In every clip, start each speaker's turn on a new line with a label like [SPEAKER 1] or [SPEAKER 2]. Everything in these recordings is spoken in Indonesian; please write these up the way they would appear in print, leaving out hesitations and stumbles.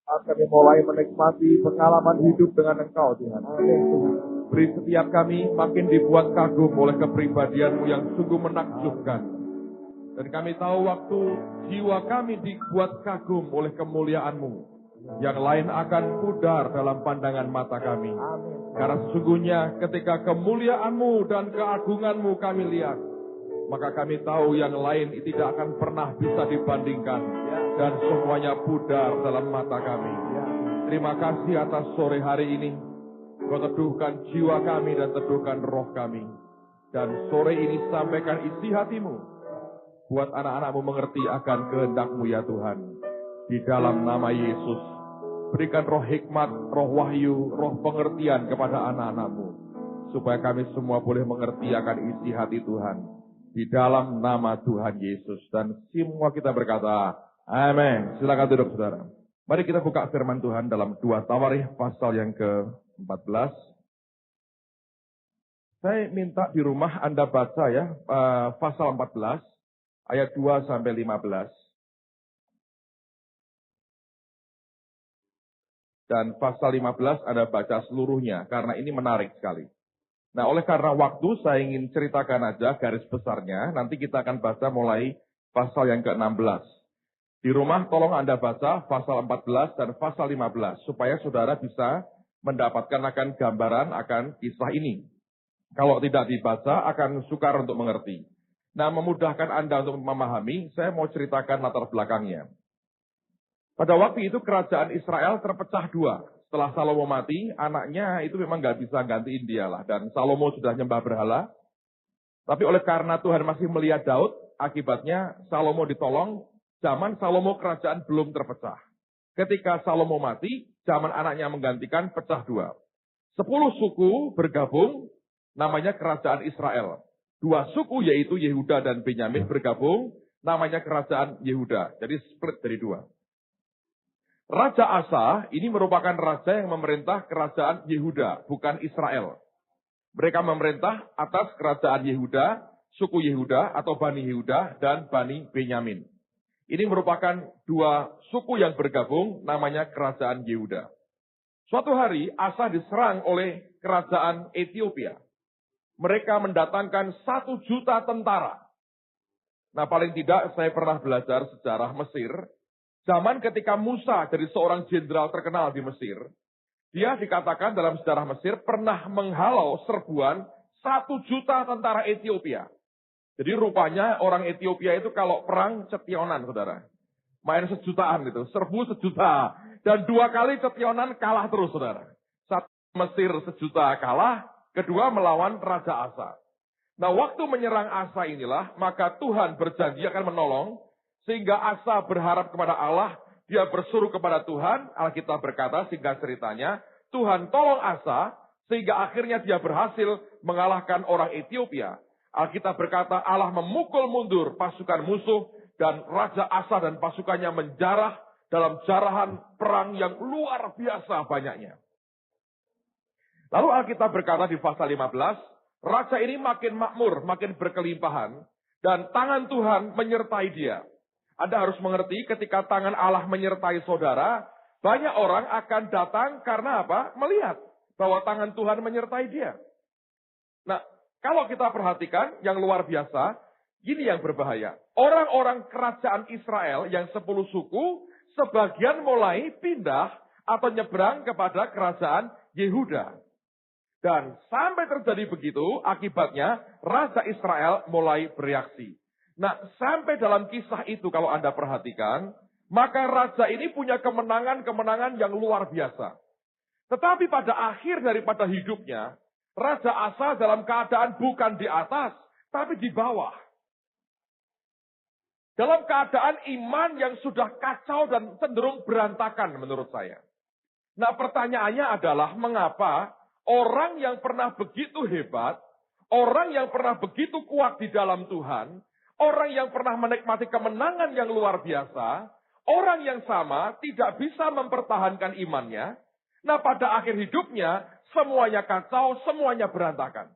[SPEAKER 1] Saat kami mulai menikmati pengalaman hidup dengan Engkau, Tuhan. Beri setiap kami makin dibuat kagum oleh kepribadian-Mu yang sungguh menakjubkan. Dan kami tahu waktu jiwa kami dibuat kagum oleh kemuliaan-Mu, yang lain akan pudar dalam pandangan mata kami. Karena sesungguhnya ketika kemuliaan-Mu dan keagungan-Mu kami lihat, maka kami tahu yang lain tidak akan pernah bisa dibandingkan. Dan semuanya pudar dalam mata kami. Terima kasih atas sore hari ini. Kau teduhkan jiwa kami dan teduhkan roh kami. Dan sore ini sampaikan isi hati-Mu. Buat anak-anak-Mu mengerti akan kehendak-Mu ya Tuhan. Di dalam nama Yesus. Berikan roh hikmat, roh wahyu, roh pengertian kepada anak-anak-Mu. Supaya kami semua boleh mengerti akan isi hati Tuhan. Di dalam nama Tuhan Yesus. Dan semua kita berkata, amin. Silakan duduk, saudara. Mari kita buka firman Tuhan dalam 2 Tawarikh pasal yang ke-14. Saya minta di rumah Anda baca ya, pasal 14, ayat 2 sampai 15. Dan pasal 15 Anda baca seluruhnya, karena ini menarik sekali. Nah, oleh karena waktu, saya ingin ceritakan aja garis besarnya. Nanti kita akan baca mulai pasal yang ke-16. Di rumah tolong Anda baca pasal 14 dan pasal 15 supaya saudara bisa mendapatkan akan gambaran akan kisah ini. Kalau tidak dibaca akan sukar untuk mengerti. Nah, memudahkan Anda untuk memahami, saya mau ceritakan latar belakangnya. Pada waktu itu kerajaan Israel terpecah dua. Setelah Salomo mati, anaknya itu memang nggak bisa gantiin dia lah. Dan Salomo sudah nyembah berhala. Tapi oleh karena Tuhan masih melihat Daud, akibatnya Salomo ditolong. Zaman Salomo kerajaan belum terpecah. Ketika Salomo mati, zaman anaknya menggantikan pecah dua. 10 suku bergabung, namanya kerajaan Israel. 2 suku yaitu Yehuda dan Benyamin bergabung, namanya kerajaan Yehuda. Jadi split dari 2. Raja Asa ini merupakan raja yang memerintah kerajaan Yehuda, bukan Israel. Mereka memerintah atas kerajaan Yehuda, suku Yehuda atau Bani Yehuda dan Bani Benyamin. Ini merupakan 2 suku yang bergabung, namanya kerajaan Yehuda. Suatu hari Asa diserang oleh kerajaan Ethiopia. Mereka mendatangkan 1 juta tentara. Nah, paling tidak saya pernah belajar sejarah Mesir. Zaman ketika Musa jadi seorang jenderal terkenal di Mesir, dia dikatakan dalam sejarah Mesir pernah menghalau serbuan 1 juta tentara Ethiopia. Jadi rupanya orang Ethiopia itu kalau perang cetionan, saudara. Main sejutaan itu, serbu sejuta. Dan 2 kali cetionan kalah terus, saudara. 1 Mesir sejuta kalah, kedua melawan Raja Asa. Nah, waktu menyerang Asa inilah, maka Tuhan berjanji akan menolong, sehingga Asa berharap kepada Allah, dia bersuruh kepada Tuhan, Alkitab berkata, sehingga ceritanya, Tuhan tolong Asa, sehingga akhirnya dia berhasil mengalahkan orang Ethiopia. Alkitab berkata Allah memukul mundur pasukan musuh dan Raja Asa dan pasukannya menjarah dalam jarahan perang yang luar biasa banyaknya. Lalu Alkitab berkata di pasal 15, raja ini makin makmur, makin berkelimpahan dan tangan Tuhan menyertai dia. Anda harus mengerti ketika tangan Allah menyertai saudara, banyak orang akan datang karena apa? Melihat bahwa tangan Tuhan menyertai dia. Nah, kalau kita perhatikan yang luar biasa, ini yang berbahaya. Orang-orang kerajaan Israel yang 10 suku, sebagian mulai pindah atau nyebrang kepada kerajaan Yehuda. Dan sampai terjadi begitu, akibatnya Raja Israel mulai bereaksi. Nah, sampai dalam kisah itu kalau Anda perhatikan, maka Raja ini punya kemenangan-kemenangan yang luar biasa. Tetapi pada akhir daripada hidupnya, Raja Asa dalam keadaan bukan di atas, tapi di bawah. Dalam keadaan iman yang sudah kacau dan cenderung berantakan menurut saya. Nah, pertanyaannya adalah mengapa orang yang pernah begitu hebat, orang yang pernah begitu kuat di dalam Tuhan, orang yang pernah menikmati kemenangan yang luar biasa, orang yang sama tidak bisa mempertahankan imannya. Nah, pada akhir hidupnya, semuanya kacau, semuanya berantakan.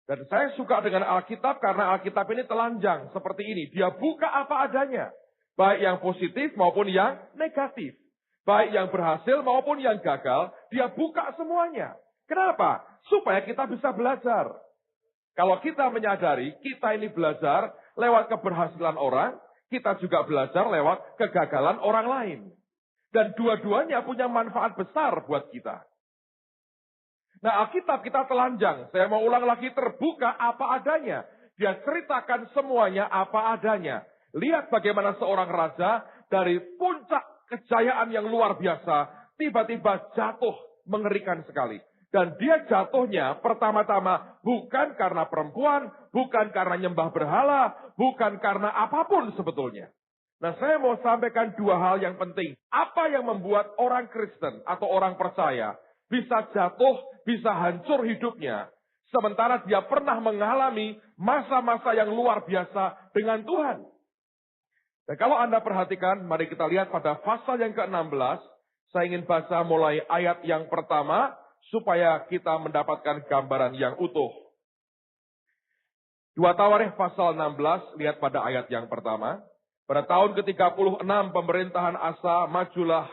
[SPEAKER 1] Dan saya suka dengan Alkitab karena Alkitab ini telanjang seperti ini. Dia buka apa adanya. Baik yang positif maupun yang negatif. Baik yang berhasil maupun yang gagal, dia buka semuanya. Kenapa? Supaya kita bisa belajar. Kalau kita menyadari kita ini belajar lewat keberhasilan orang, kita juga belajar lewat kegagalan orang lain. Dan dua-duanya punya manfaat besar buat kita. Nah, Alkitab kita telanjang. Saya mau ulang lagi, terbuka apa adanya. Dia ceritakan semuanya apa adanya. Lihat bagaimana seorang raja dari puncak kejayaan yang luar biasa, tiba-tiba jatuh mengerikan sekali. Dan dia jatuhnya pertama-tama bukan karena perempuan, bukan karena nyembah berhala, bukan karena apapun sebetulnya. Nah, saya mau sampaikan dua hal yang penting. Apa yang membuat orang Kristen atau orang percaya bisa jatuh, bisa hancur hidupnya, sementara dia pernah mengalami masa-masa yang luar biasa dengan Tuhan. Dan kalau Anda perhatikan, mari kita lihat pada pasal yang ke-16. Saya ingin baca mulai ayat yang pertama, supaya kita mendapatkan gambaran yang utuh. 2 Tawarikh pasal 16, lihat pada ayat yang pertama. Pada tahun ke-36 pemerintahan Asa, majulah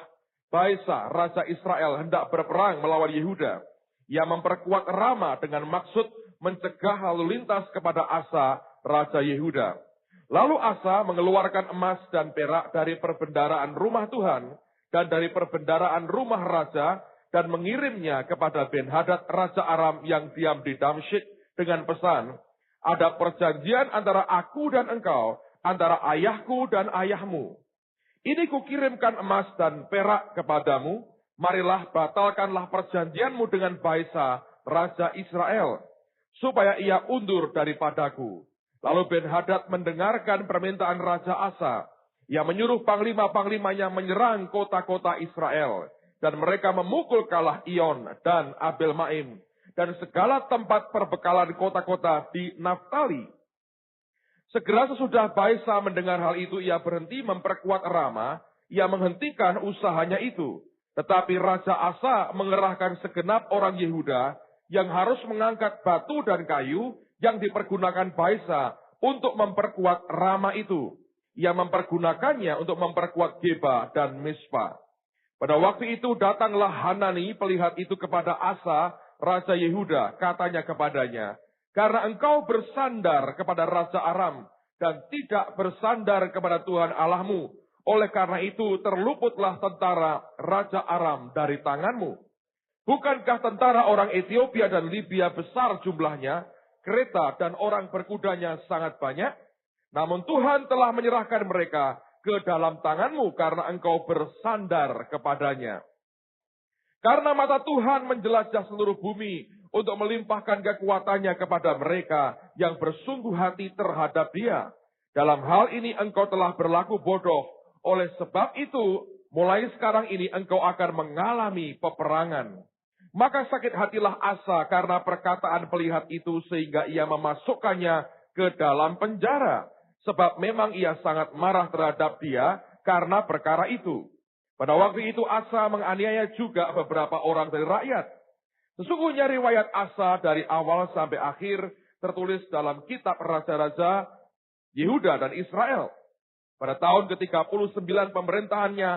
[SPEAKER 1] Baesa, Raja Israel, hendak berperang melawan Yehuda. Ia memperkuat Rama dengan maksud mencegah lalu lintas kepada Asa, Raja Yehuda. Lalu Asa mengeluarkan emas dan perak dari perbendaraan rumah Tuhan dan dari perbendaraan rumah raja dan mengirimnya kepada Ben-Hadad Raja Aram yang diam di Damsyik dengan pesan, ada perjanjian antara aku dan engkau, antara ayahku dan ayahmu. Ini kukirimkan emas dan perak kepadamu, marilah batalkanlah perjanjianmu dengan Baesa, Raja Israel, supaya ia undur daripadaku. Lalu Ben-Hadad mendengarkan permintaan Raja Asa. Ia menyuruh panglima-panglimanya menyerang kota-kota Israel. Dan mereka memukul kalah Ion dan Abel Maim. Dan segala tempat perbekalan kota-kota di Naftali. Segera sesudah Baesa mendengar hal itu, ia berhenti memperkuat Rama. Ia menghentikan usahanya itu. Tetapi Raja Asa mengerahkan segenap orang Yehuda yang harus mengangkat batu dan kayu yang dipergunakan Baesa untuk memperkuat Rama itu. Ia mempergunakannya untuk memperkuat Geba dan Mispa. Pada waktu itu datanglah Hanani pelihat itu kepada Asa, Raja Yehuda, katanya kepadanya, karena engkau bersandar kepada Raja Aram dan tidak bersandar kepada Tuhan Allahmu, oleh karena itu terluputlah tentara Raja Aram dari tanganmu. Bukankah tentara orang Ethiopia dan Libya besar jumlahnya, kereta dan orang berkudanya sangat banyak? Namun Tuhan telah menyerahkan mereka ke dalam tanganmu karena engkau bersandar kepadanya. Karena mata Tuhan menjelajah seluruh bumi untuk melimpahkan kekuatannya kepada mereka yang bersungguh hati terhadap Dia. Dalam hal ini engkau telah berlaku bodoh. Oleh sebab itu, mulai sekarang ini engkau akan mengalami peperangan. Maka sakit hatilah Asa karena perkataan pelihat itu sehingga ia memasukkannya ke dalam penjara. Sebab memang ia sangat marah terhadap dia karena perkara itu. Pada waktu itu Asa menganiaya juga beberapa orang dari rakyat. Sesungguhnya riwayat Asa dari awal sampai akhir tertulis dalam kitab Raja-Raja Yehuda dan Israel. Pada tahun ke-39 pemerintahannya,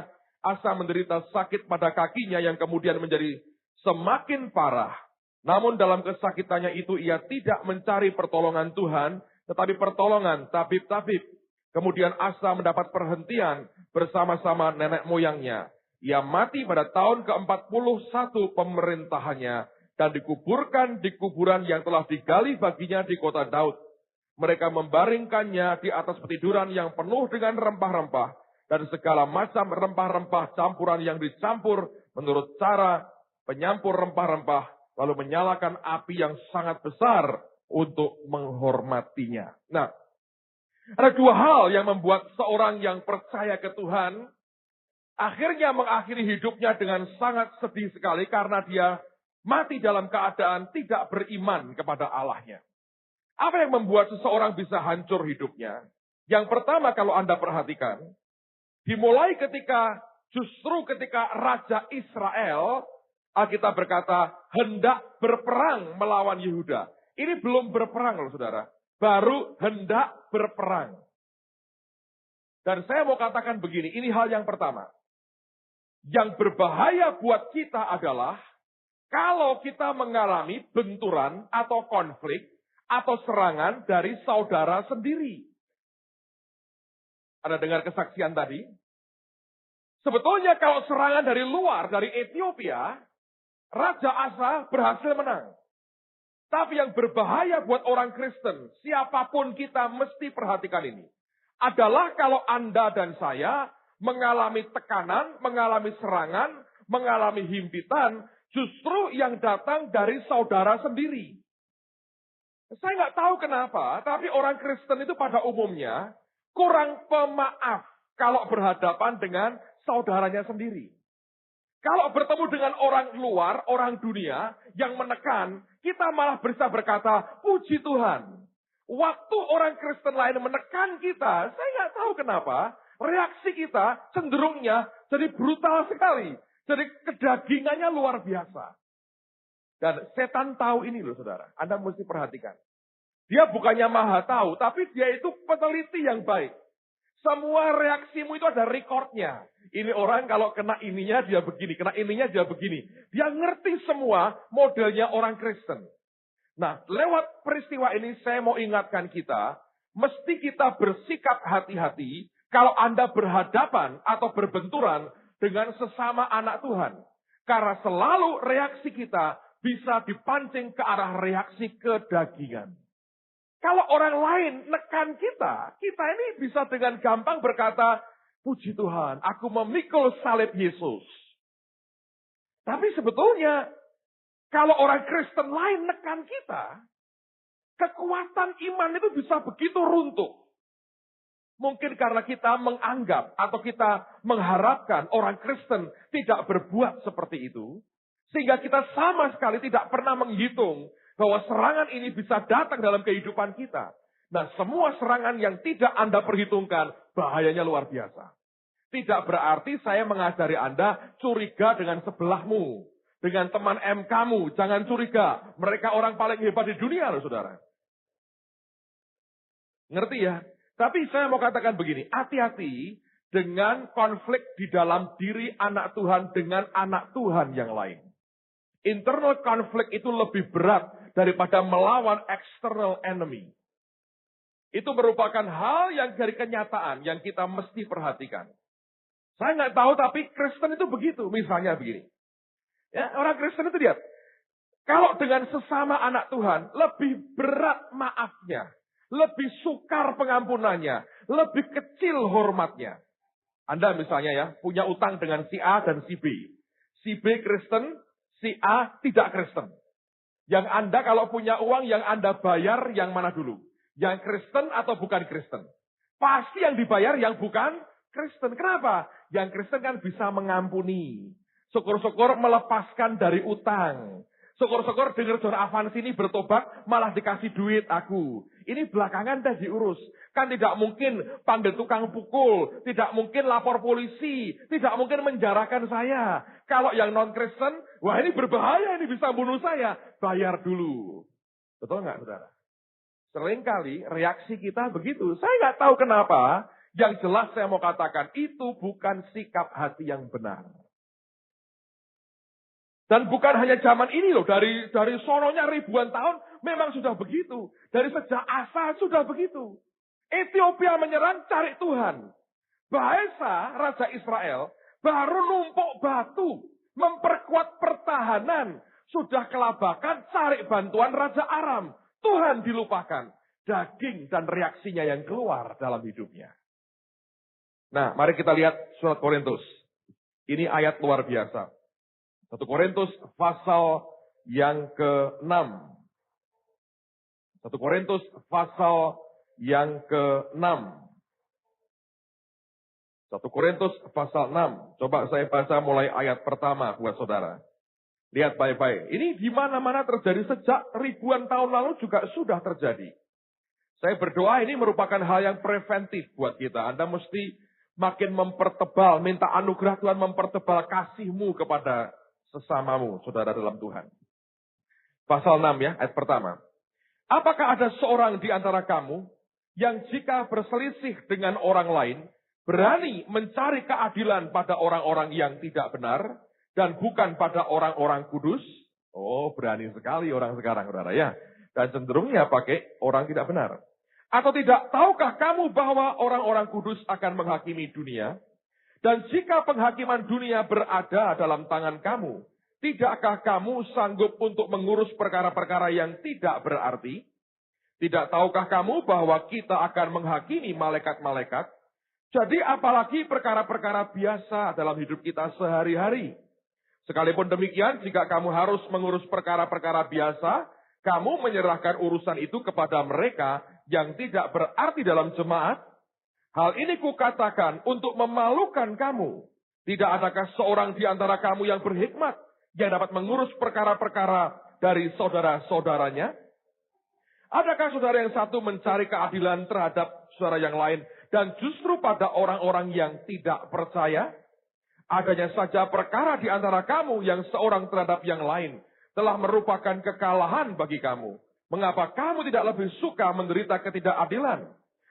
[SPEAKER 1] Asa menderita sakit pada kakinya yang kemudian menjadi semakin parah. Namun dalam kesakitannya itu ia tidak mencari pertolongan Tuhan, tetapi pertolongan tabib-tabib. Kemudian Asa mendapat perhentian bersama-sama nenek moyangnya. Ia mati pada tahun ke-41 pemerintahannya dan dikuburkan di kuburan yang telah digali baginya di kota Daud. Mereka membaringkannya di atas petiduran yang penuh dengan rempah-rempah dan segala macam rempah-rempah campuran yang dicampur menurut cara penyampur rempah-rempah, lalu menyalakan api yang sangat besar untuk menghormatinya. Nah, ada dua hal yang membuat seorang yang percaya ke Tuhan akhirnya mengakhiri hidupnya dengan sangat sedih sekali karena dia mati dalam keadaan tidak beriman kepada Allahnya. Apa yang membuat seseorang bisa hancur hidupnya? Yang pertama kalau Anda perhatikan, dimulai justru ketika Raja Israel, Alkitab berkata, hendak berperang melawan Yehuda. Ini belum berperang loh saudara. Baru hendak berperang. Dan saya mau katakan begini, ini hal yang pertama. Yang berbahaya buat kita adalah kalau kita mengalami benturan atau konflik atau serangan dari saudara sendiri. Ada dengar kesaksian tadi? Sebetulnya kalau serangan dari luar, dari Ethiopia, Raja Asa berhasil menang. Tapi yang berbahaya buat orang Kristen, siapapun kita mesti perhatikan ini. Adalah kalau Anda dan saya mengalami tekanan, mengalami serangan, mengalami himpitan, justru yang datang dari saudara sendiri. Saya nggak tahu kenapa, tapi orang Kristen itu pada umumnya kurang pemaaf kalau berhadapan dengan saudaranya sendiri. Kalau bertemu dengan orang luar, orang dunia yang menekan, kita malah bisa berkata, puji Tuhan. Waktu orang Kristen lain menekan kita, saya nggak tahu kenapa, reaksi kita cenderungnya jadi brutal sekali. Jadi kedagingannya luar biasa. Dan setan tahu ini loh saudara, Anda mesti perhatikan. Dia bukannya maha tahu, tapi dia itu peneliti yang baik. Semua reaksimu itu ada rekodnya. Ini orang kalau kena ininya dia begini, kena ininya dia begini. Dia ngerti semua modelnya orang Kristen. Nah, lewat peristiwa ini saya mau ingatkan kita, mesti kita bersikap hati-hati kalau Anda berhadapan atau berbenturan dengan sesama anak Tuhan. Karena selalu reaksi kita bisa dipancing ke arah reaksi kedagingan. Kalau orang lain nekan kita ini bisa dengan gampang berkata, puji Tuhan, aku memikul salib Yesus. Tapi sebetulnya, kalau orang Kristen lain nekan kita, kekuatan iman itu bisa begitu runtuh. Mungkin karena kita menganggap atau kita mengharapkan orang Kristen tidak berbuat seperti itu, sehingga kita sama sekali tidak pernah menghitung bahwa serangan ini bisa datang dalam kehidupan kita. Nah, semua serangan yang tidak Anda perhitungkan, bahayanya luar biasa. Tidak berarti saya mengajari Anda curiga dengan sebelahmu. Dengan teman MK-mu, jangan curiga. Mereka orang paling hebat di dunia loh, saudara. Ngerti ya? Tapi saya mau katakan begini, hati-hati dengan konflik di dalam diri anak Tuhan dengan anak Tuhan yang lain. Internal konflik itu lebih berat daripada melawan external enemy. Itu merupakan hal yang dari kenyataan yang kita mesti perhatikan. Saya nggak tahu, tapi Kristen itu begitu. Misalnya begini. Ya, orang Kristen itu lihat. Kalau dengan sesama anak Tuhan, lebih berat maafnya. Lebih sukar pengampunannya. Lebih kecil hormatnya. Anda misalnya ya, punya utang dengan si A dan si B. Si B Kristen, si A tidak Kristen. Yang Anda kalau punya uang yang Anda bayar yang mana dulu? Yang Kristen atau bukan Kristen? Pasti yang dibayar yang bukan Kristen. Kenapa? Yang Kristen kan bisa mengampuni. Syukur-syukur melepaskan dari utang. Syukur-syukur dengar John Avans ini bertobat malah dikasih duit aku. Ini belakangan dah diurus. Kan tidak mungkin panggil tukang pukul. Tidak mungkin lapor polisi. Tidak mungkin menjarakan saya. Kalau yang non-Kristen, wah ini berbahaya, ini bisa bunuh saya. Bayar dulu. Betul nggak saudara? Seringkali reaksi kita begitu. Saya nggak tahu kenapa. Yang jelas saya mau katakan, itu bukan sikap hati yang benar. Dan bukan hanya zaman ini loh, dari sononya ribuan tahun memang sudah begitu. Dari sejak Asa sudah begitu. Ethiopia menyerang cari Tuhan. Baesa, Raja Israel, baru numpuk batu, memperkuat pertahanan. Sudah kelabakan cari bantuan Raja Aram. Tuhan dilupakan. Daging dan reaksinya yang keluar dalam hidupnya. Nah, mari kita lihat surat Korintus. Ini ayat luar biasa. 1 Korintus pasal yang ke-6. 1 Korintus pasal yang ke-6. 1 Korintus pasal 6. Coba saya baca mulai ayat pertama buat saudara. Lihat baik-baik. Ini di mana-mana terjadi sejak ribuan tahun lalu juga sudah terjadi. Saya berdoa ini merupakan hal yang preventif buat kita. Anda mesti makin mempertebal, minta anugerah Tuhan mempertebal kasih-Mu kepada sesamamu, saudara dalam Tuhan. Pasal 6 ya, ayat pertama. Apakah ada seorang di antara kamu yang jika berselisih dengan orang lain, berani mencari keadilan pada orang-orang yang tidak benar, dan bukan pada orang-orang kudus. Oh, berani sekali orang sekarang, saudara ya. Dan cenderungnya pakai orang tidak benar. Atau tidak, tahukah kamu bahwa orang-orang kudus akan menghakimi dunia? Dan jika penghakiman dunia berada dalam tangan kamu, tidakkah kamu sanggup untuk mengurus perkara-perkara yang tidak berarti? Tidak tahukah kamu bahwa kita akan menghakimi malaikat-malaikat? Jadi apalagi perkara-perkara biasa dalam hidup kita sehari-hari. Sekalipun demikian, jika kamu harus mengurus perkara-perkara biasa, kamu menyerahkan urusan itu kepada mereka yang tidak berarti dalam jemaat. Hal ini kukatakan untuk memalukan kamu. Tidak adakah seorang di antara kamu yang berhikmat, yang dapat mengurus perkara-perkara dari saudara-saudaranya? Adakah saudara yang satu mencari keadilan terhadap saudara yang lain, dan justru pada orang-orang yang tidak percaya? Adanya saja perkara di antara kamu yang seorang terhadap yang lain telah merupakan kekalahan bagi kamu. Mengapa kamu tidak lebih suka menderita ketidakadilan?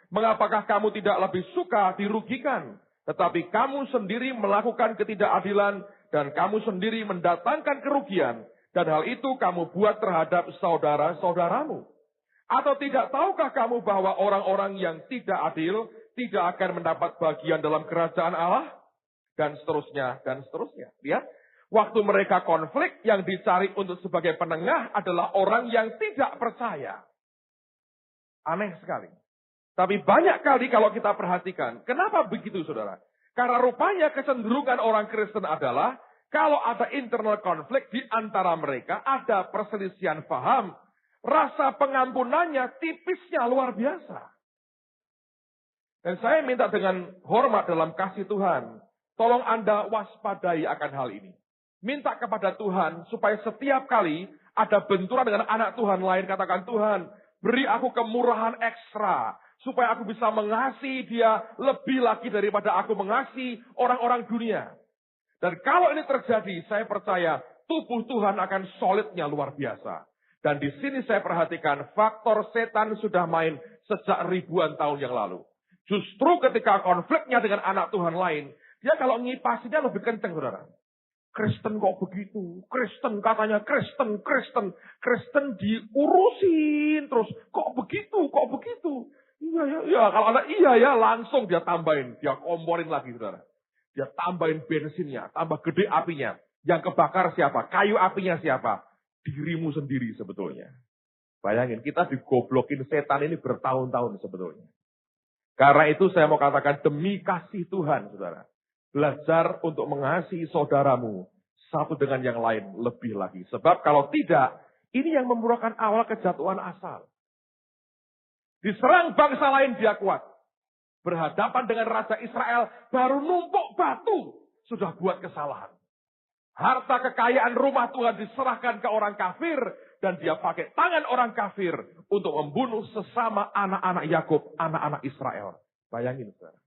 [SPEAKER 1] Mengapakah kamu tidak lebih suka dirugikan? Tetapi kamu sendiri melakukan ketidakadilan dan kamu sendiri mendatangkan kerugian. Dan hal itu kamu buat terhadap saudara-saudaramu. Atau tidak tahukah kamu bahwa orang-orang yang tidak adil tidak akan mendapat bagian dalam kerajaan Allah? Dan seterusnya, dan seterusnya. Lihat, waktu mereka konflik yang dicari untuk sebagai penengah adalah orang yang tidak percaya. Aneh sekali. Tapi banyak kali kalau kita perhatikan, kenapa begitu saudara? Karena rupanya kecenderungan orang Kristen adalah, kalau ada internal konflik di antara mereka, ada perselisihan paham, rasa pengampunannya tipisnya luar biasa. Dan saya minta dengan hormat dalam kasih Tuhan, tolong Anda waspadai akan hal ini. Minta kepada Tuhan supaya setiap kali ada benturan dengan anak Tuhan lain, katakan, Tuhan, beri aku kemurahan ekstra, supaya aku bisa mengasihi dia lebih lagi daripada aku mengasihi orang-orang dunia. Dan kalau ini terjadi, saya percaya tubuh Tuhan akan solidnya luar biasa. Dan di sini saya perhatikan faktor setan sudah main sejak ribuan tahun yang lalu. Justru ketika konfliknya dengan anak Tuhan lain, dia kalau ngipasinya lebih kenceng, saudara. Kristen kok begitu? Kristen katanya Kristen. Kristen diurusin terus. Kok begitu? Kok begitu? Iya, kalau ada iya ya, langsung dia tambahin. Dia komporin lagi, saudara. Dia tambahin bensinnya, tambah gede apinya. Yang kebakar siapa? Kayu apinya siapa? Dirimu sendiri sebetulnya. Bayangin, kita digoblokin setan ini bertahun-tahun sebetulnya. Karena itu saya mau katakan demi kasih Tuhan, saudara. Belajar untuk mengasihi saudaramu satu dengan yang lain lebih lagi. Sebab kalau tidak, ini yang merupakan awal kejatuhan asal. Diserang bangsa lain dia kuat. Berhadapan dengan Raja Israel, baru numpuk batu, sudah buat kesalahan. Harta kekayaan rumah Tuhan diserahkan ke orang kafir, dan dia pakai tangan orang kafir untuk membunuh sesama anak-anak Yakub, anak-anak Israel. Bayangin, saudara.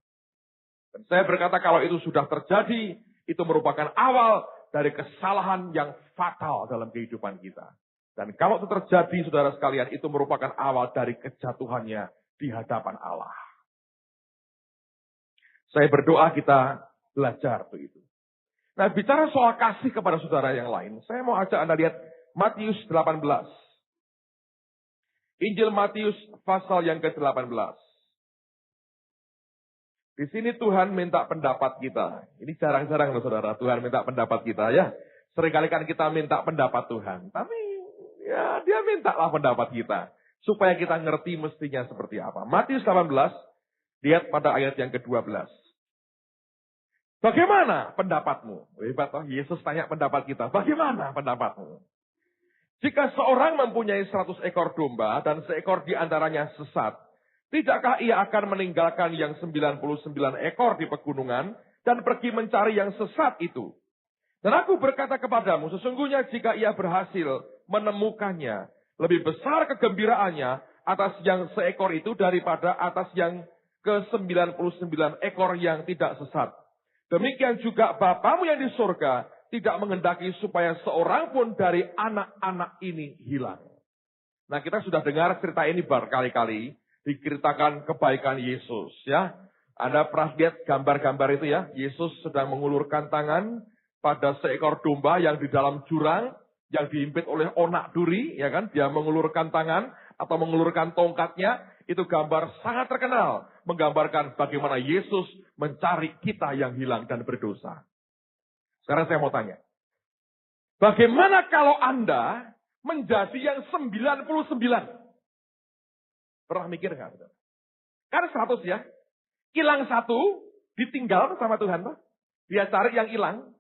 [SPEAKER 1] Dan saya berkata kalau itu sudah terjadi, itu merupakan awal dari kesalahan yang fatal dalam kehidupan kita. Dan kalau itu terjadi, saudara sekalian, itu merupakan awal dari kejatuhannya di hadapan Allah. Saya berdoa kita belajar begitu. Nah, bicara soal kasih kepada saudara yang lain, saya mau ajak Anda lihat Matius 18. Injil Matius pasal yang ke-18. Di sini Tuhan minta pendapat kita. Ini jarang-jarang loh saudara, Tuhan minta pendapat kita ya. Seringkali kan kita minta pendapat Tuhan. Tapi ya dia mintalah pendapat kita. Supaya kita ngerti mestinya seperti apa. Matius 18, lihat pada ayat yang ke-12. Bagaimana pendapatmu? Hebat toh, Yesus tanya pendapat kita. Bagaimana pendapatmu? Jika seorang mempunyai 100 ekor domba dan seekor di antaranya sesat, tidakkah ia akan meninggalkan yang 99 ekor di pegunungan dan pergi mencari yang sesat itu? Dan aku berkata kepadamu, sesungguhnya jika ia berhasil menemukannya, lebih besar kegembiraannya atas yang seekor itu daripada atas yang ke-99 ekor yang tidak sesat. Demikian juga Bapamu yang di surga tidak menghendaki supaya seorang pun dari anak-anak ini hilang. Nah, kita sudah dengar cerita ini berkali-kali. Diceritakan kebaikan Yesus, ya. Anda pernah lihat gambar-gambar itu ya? Yesus sedang mengulurkan tangan pada seekor domba yang di dalam jurang, yang dihimpit oleh onak duri, ya kan? Dia mengulurkan tangan atau mengulurkan tongkatnya. Itu gambar sangat terkenal, menggambarkan bagaimana Yesus mencari kita yang hilang dan berdosa. Sekarang saya mau tanya, bagaimana kalau Anda menjadi yang 99? Pernah mikir nggak? Kan 100 ya. Hilang 1, ditinggal sama Tuhan. Pak. Dia cari yang hilang.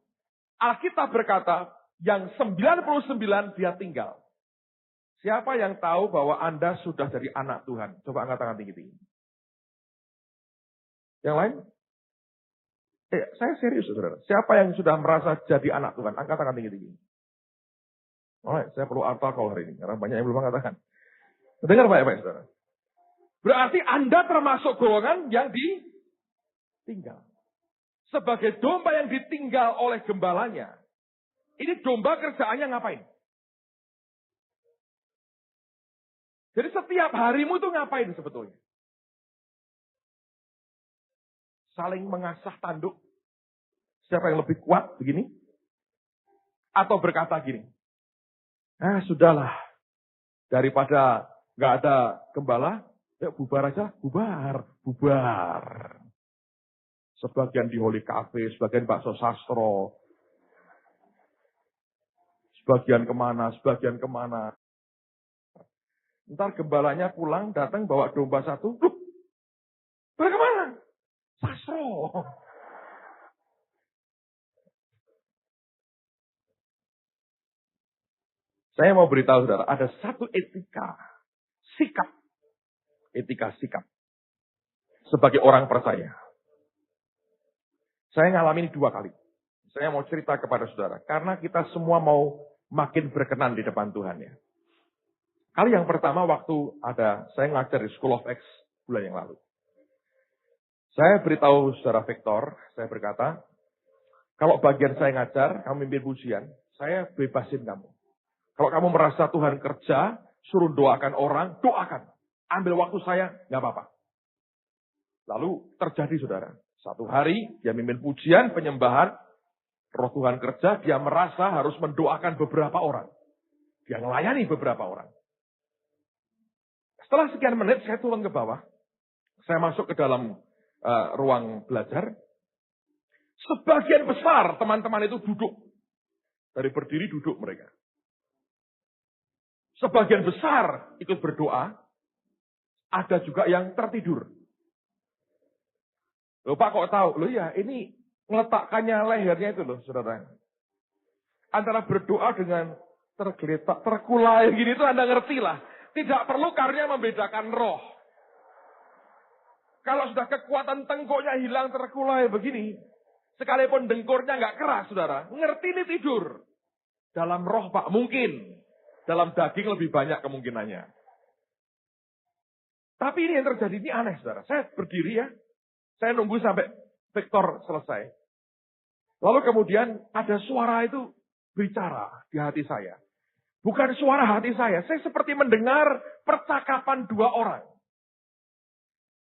[SPEAKER 1] Alkitab berkata, yang 99 dia tinggal. Siapa yang tahu bahwa Anda sudah jadi anak Tuhan? Coba angkat tangan tinggi-tinggi. Yang lain? Saya serius, saudara. Siapa yang sudah merasa jadi anak Tuhan? Angkat tangan tinggi-tinggi. Saya perlu artikel hari ini, karena banyak yang belum mengatakan. Dengar baik-baik, saudara. Berarti Anda termasuk golongan yang ditinggal. Sebagai domba yang ditinggal oleh gembalanya. Ini domba kerjaannya ngapain? Jadi setiap harimu itu ngapain sebetulnya? Saling mengasah tanduk. Siapa yang lebih kuat begini? Atau berkata gini. Sudahlah. Daripada nggak ada gembala, ya bubar aja, bubar. Sebagian di Holy Cafe, sebagian bakso sastro. Sebagian kemana. Ntar gembalanya pulang, datang bawa domba 1. Loh, kemana? Sastro. Saya mau beritahu saudara, ada satu etika sikap sebagai orang percaya. Saya ngalamin 2 kali. Saya mau cerita kepada saudara, karena kita semua mau makin berkenan di depan Tuhan ya. Kali yang pertama waktu saya ngajar di School of X bulan yang lalu. Saya beritahu saudara Victor, saya berkata, kalau bagian saya ngajar, kamu mimpin pujian, saya bebasin kamu. Kalau kamu merasa Tuhan kerja, suruh doakan orang, doakan. Ambil waktu saya, nggak apa-apa. Lalu terjadi saudara. Satu hari, dia mimpin pujian, penyembahan, roh Tuhan kerja, dia merasa harus mendoakan beberapa orang. Dia melayani beberapa orang. Setelah sekian menit, saya turun ke bawah. Saya masuk ke dalam ruang belajar. Sebagian besar teman-teman itu duduk. Dari berdiri duduk mereka. Sebagian besar ikut berdoa, ada juga yang tertidur. Loh Pak kok tahu? Loh ya ini ngeletakkannya lehernya itu loh saudara. Antara berdoa dengan tergeletak, terkulai gini itu Anda ngerti lah. Tidak perlu karya membedakan roh. Kalau sudah kekuatan tengkuknya hilang terkulai begini, sekalipun dengkurnya nggak keras saudara, ngerti ini tidur. Dalam roh Pak mungkin. Dalam daging lebih banyak kemungkinannya. Tapi ini yang terjadi, ini aneh saudara. Saya berdiri ya. Saya nunggu sampai Victor selesai. Lalu kemudian ada suara itu bicara di hati saya. Bukan suara hati saya. Saya seperti mendengar percakapan 2 orang.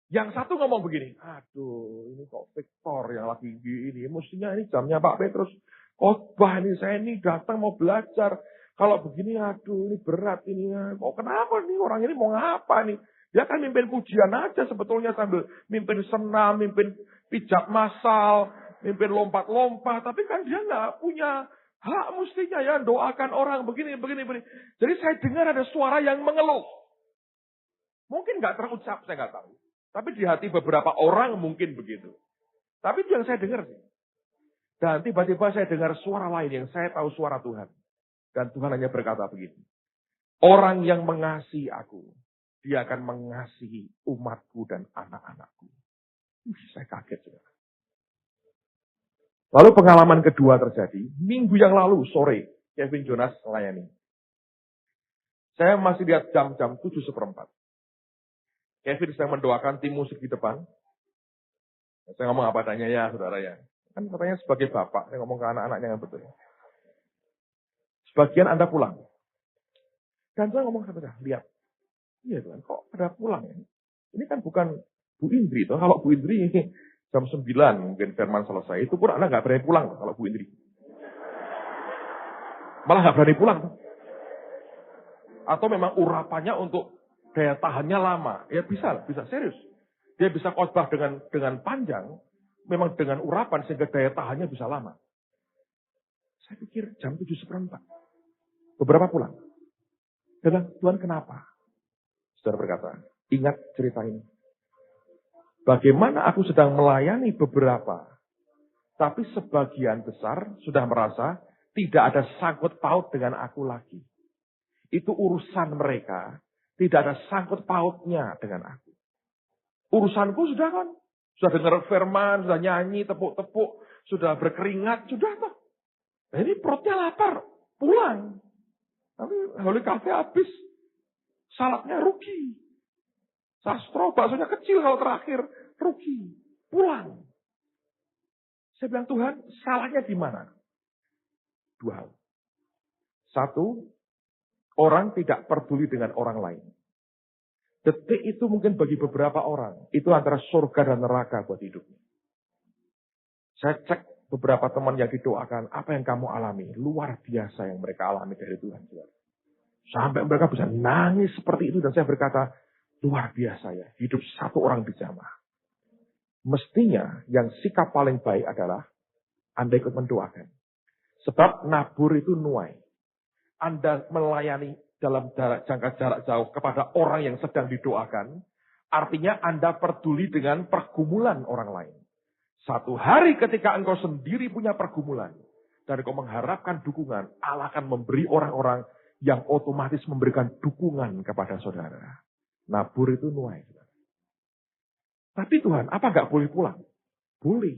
[SPEAKER 1] Yang satu ngomong begini. Aduh ini kok Victor yang lagi ini. Mestinya ini jamnya Pak Petrus. Khotbah ini saya ini datang mau belajar. Kalau begini, aduh ini berat ini. Kok kenapa nih orang ini mau ngapa nih? Dia kan mimpin pujian aja sebetulnya sambil mimpin senam, mimpin pijak massal, mimpin lompat-lompat. Tapi kan dia nggak punya hak mestinya ya doakan orang begini. Jadi saya dengar ada suara yang mengeluh. Mungkin nggak terucap, saya nggak tahu. Tapi di hati beberapa orang mungkin begitu. Tapi itu yang saya dengar sih. Dan tiba-tiba saya dengar suara lain yang saya tahu suara Tuhan. Dan Tuhan hanya berkata begini. Orang yang mengasihi aku, dia akan mengasihi umatku dan anak-anakku. Saya kaget. Saudara. Lalu pengalaman kedua terjadi. Minggu yang lalu sore, Kevin Jonas melayani. Saya masih lihat jam-jam 7:15. Kevin sedang mendoakan tim musik di depan. Saya ngomong apa adanya ya saudara ya. Kan katanya sebagai bapak, saya ngomong ke anak-anaknya yang betul. Sebagian Anda pulang. Dan saya ngomong sama dia, lihat. Iya Tuhan, kok pada pulang ya? Ini kan bukan Bu Indri, toh kalau Bu Indri jam 9 mungkin firman selesai, itu pun anak nggak berani pulang kalau Bu Indri. Malah nggak berani pulang. Atau memang urapannya untuk daya tahannya lama. Ya bisa serius. Dia bisa khotbah dengan panjang, memang dengan urapan sehingga daya tahannya bisa lama. Saya pikir jam 7:15. Beberapa pulang. Dia bilang, Tuhan kenapa? Saudara berkata, ingat cerita ini. Bagaimana aku sedang melayani beberapa, tapi sebagian besar sudah merasa tidak ada sangkut paut dengan aku lagi. Itu urusan mereka, tidak ada sangkut pautnya dengan aku. Urusanku sudah kan, sudah dengar firman, sudah nyanyi, tepuk-tepuk, sudah berkeringat, sudah toh. Nah, ini perutnya lapar, pulang. Tapi Holy Cafe habis, saladnya rugi. Sastro, baksonya kecil kalau terakhir, rugi. Pulang. Saya bilang, Tuhan, salahnya di mana? Dua hal. Satu, orang tidak peduli dengan orang lain. Detik itu mungkin bagi beberapa orang, itu antara surga dan neraka buat hidupnya. Saya cek beberapa teman yang didoakan, apa yang kamu alami? Luar biasa yang mereka alami dari Tuhan. Sampai mereka bisa nangis seperti itu, dan saya berkata, luar biasa ya, hidup satu orang bijamah. Mestinya yang sikap paling baik adalah Anda ikut mendoakan. Sebab nabur itu nuai. Anda melayani dalam jangka jarak jauh kepada orang yang sedang didoakan, artinya Anda peduli dengan pergumulan orang lain. Satu hari ketika engkau sendiri punya pergumulan, dan engkau mengharapkan dukungan, Allah akan memberi orang-orang yang otomatis memberikan dukungan kepada saudara. Nabur itu nuai. Tapi Tuhan, apa nggak boleh pulang? Boleh.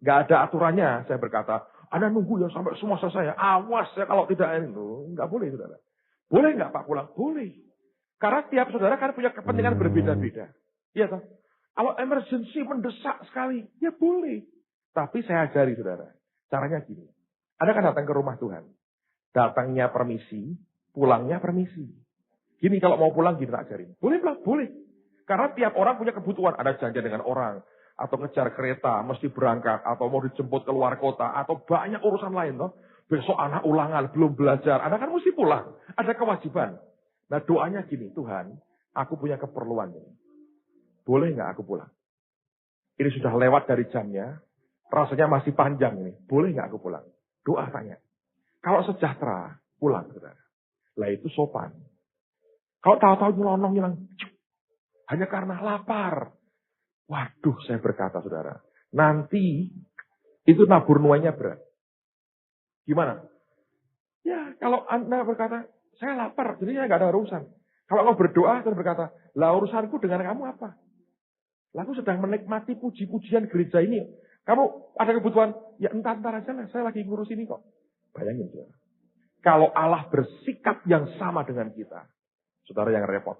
[SPEAKER 1] Nggak ada aturannya, saya berkata. Anda nunggu ya sampai semua selesai. Awas ya kalau tidak itu. Nggak boleh, saudara. Boleh nggak Pak pulang? Boleh. Karena tiap saudara kan punya kepentingan berbeda-beda. Iya toh? Kalau emergency mendesak sekali, ya boleh. Tapi saya ajari saudara. Caranya gini. Anda kan datang ke rumah Tuhan. Datangnya permisi, pulangnya permisi. Gini kalau mau pulang gini tak ajarin. Boleh pulang? Boleh. Karena tiap orang punya kebutuhan. Ada janji dengan orang. Atau ngejar kereta, mesti berangkat. Atau mau dijemput ke luar kota. Atau banyak urusan lain. Toh. Besok anak ulangan, belum belajar. Anak kan mesti pulang. Ada kewajiban. Nah doanya gini. Tuhan, aku punya keperluan ini. Boleh nggak aku pulang? Ini sudah lewat dari jamnya. Rasanya masih panjang ini. Boleh nggak aku pulang? Doa tanya. Kalau sejahtera, pulang. Saudara. Lah itu sopan. Kalau tahu-tahu nyelonong hilang. Hanya karena lapar. Waduh, saya berkata, saudara. Nanti, itu nabur nuainya berat. Gimana? Ya, kalau Anda berkata, saya lapar, jadi saya nggak ada urusan. Kalau engkau berdoa, saya berkata, lah urusanku dengan kamu apa? Lah aku sedang menikmati puji-pujian gereja ini. Kamu ada kebutuhan? Ya entar aja lah, saya lagi ngurus ini kok. Bayangin, saudara. Kalau Allah bersikap yang sama dengan kita, saudara yang repot.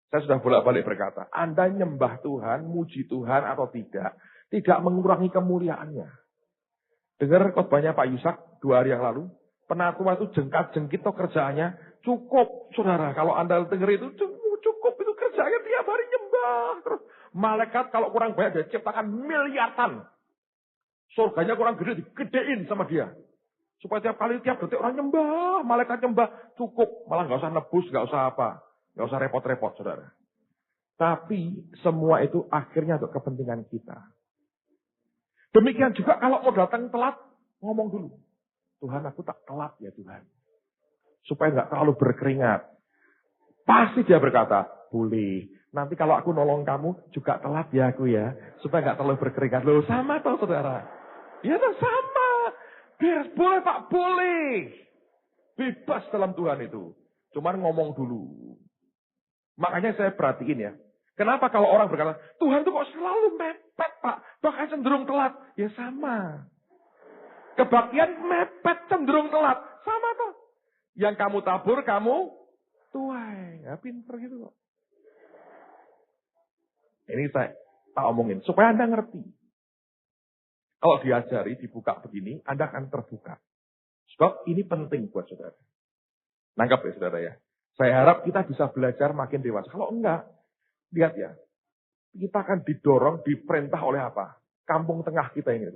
[SPEAKER 1] Saya sudah bolak-balik berkata, Anda nyembah Tuhan, muji Tuhan atau tidak mengurangi kemuliaannya. Dengar khotbahnya Pak Yusak 2 hari yang lalu, penatua itu jengkat-jengkit atau kerjaannya, cukup saudara. Kalau Anda dengar itu, cukup itu kerjaannya tiap hari nyembah. Terus malaikat kalau kurang banyak dia ciptakan miliaran. Surganya kurang gede, digedein sama dia. Supaya tiap detik orang nyembah, malaikat nyembah, cukup. Malah nggak usah nebus, nggak usah apa. Nggak usah repot-repot, saudara. Tapi semua itu akhirnya untuk kepentingan kita. Demikian juga kalau mau datang telat, ngomong dulu. Tuhan, aku tak telat ya Tuhan. Supaya nggak terlalu berkeringat. Pasti dia berkata, boleh. Nanti kalau aku nolong kamu, juga telat ya aku ya. Supaya nggak terlalu berkeringat. Loh, sama toh saudara. Ya toh sama. Boleh Pak, boleh. Bebas dalam Tuhan itu. Cuman ngomong dulu. Makanya saya perhatiin ya. Kenapa kalau orang berkata, Tuhan itu kok selalu mepet Pak. Bahkan cenderung telat. Ya sama. Kebaktian mepet cenderung telat. Sama toh. Yang kamu tabur, kamu tuai. Ya pinter gitu kok. Ini saya tak omongin. Supaya Anda ngerti. Kalau diajari, dibuka begini, Anda akan terbuka. Sebab ini penting buat saudara. Nangkap ya saudara ya. Saya harap kita bisa belajar makin dewasa. Kalau enggak, lihat ya. Kita akan didorong, diperintah oleh apa? Kampung tengah kita ini.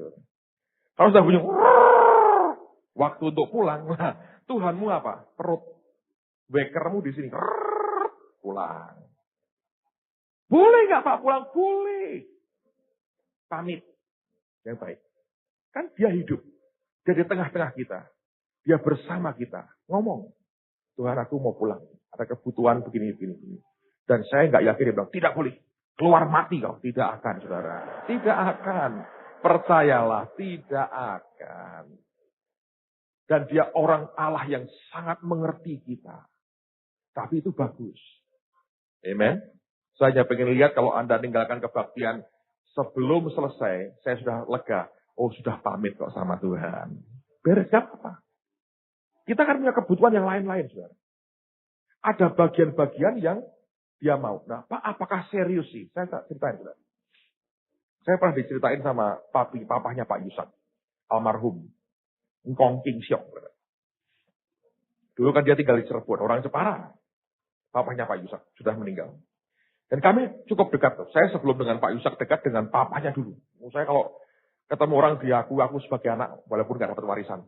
[SPEAKER 1] Kalau sudah bunyi, waktu untuk pulang, nah, Tuhanmu apa? Perut. Wekermu di sini. Pulang. Boleh nggak Pak pulang? Boleh. Pamit. Yang baik. Kan dia hidup. Dia di tengah-tengah kita. Dia bersama kita. Ngomong. Tuhan aku mau pulang. Ada kebutuhan begini. Dan saya nggak yakin dia bilang, tidak boleh. Keluar mati kau. Tidak akan saudara. Tidak akan. Percayalah. Tidak akan. Dan dia orang Allah yang sangat mengerti kita. Tapi itu bagus. Amen. Saya hanya pengen lihat kalau Anda tinggalkan kebaktian sebelum selesai, saya sudah lega. Oh, sudah pamit kok sama Tuhan. Beres apa? Kita kan punya kebutuhan yang lain-lain, saudara. Ada bagian-bagian yang dia mau. Nah, Pak, apakah serius sih? Saya tak ceritain, saudara. Saya pernah diceritain sama papahnya Pak Yusak, almarhum. Ngkong King Siok. Dulu kan dia tinggal di Cirebon, orang Jepara. Papahnya Pak Yusak sudah meninggal. Dan kami cukup dekat. Saya sebelum dengan Pak Yusak dekat dengan papahnya dulu. Saya kalau ketemu orang diaku aku sebagai anak, walaupun gak dapat warisan.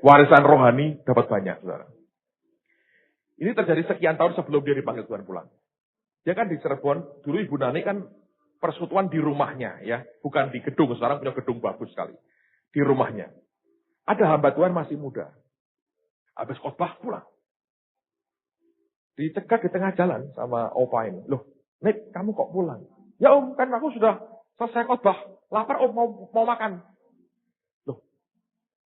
[SPEAKER 1] Warisan rohani dapat banyak, saudara. Ini terjadi sekian tahun sebelum dia dipanggil Tuhan pulang. Dia kan di Cirebon, dulu Ibu Nani kan persekutuan di rumahnya, ya, bukan di gedung. Sekarang punya gedung bagus sekali. Di rumahnya. Ada hamba Tuhan masih muda. Habis khotbah pulang. Dicegat di tengah jalan sama opa ini. Loh, Nek, kamu kok pulang? Ya Om, kan aku sudah selesai khotbah. Lapar Om, mau makan. Loh,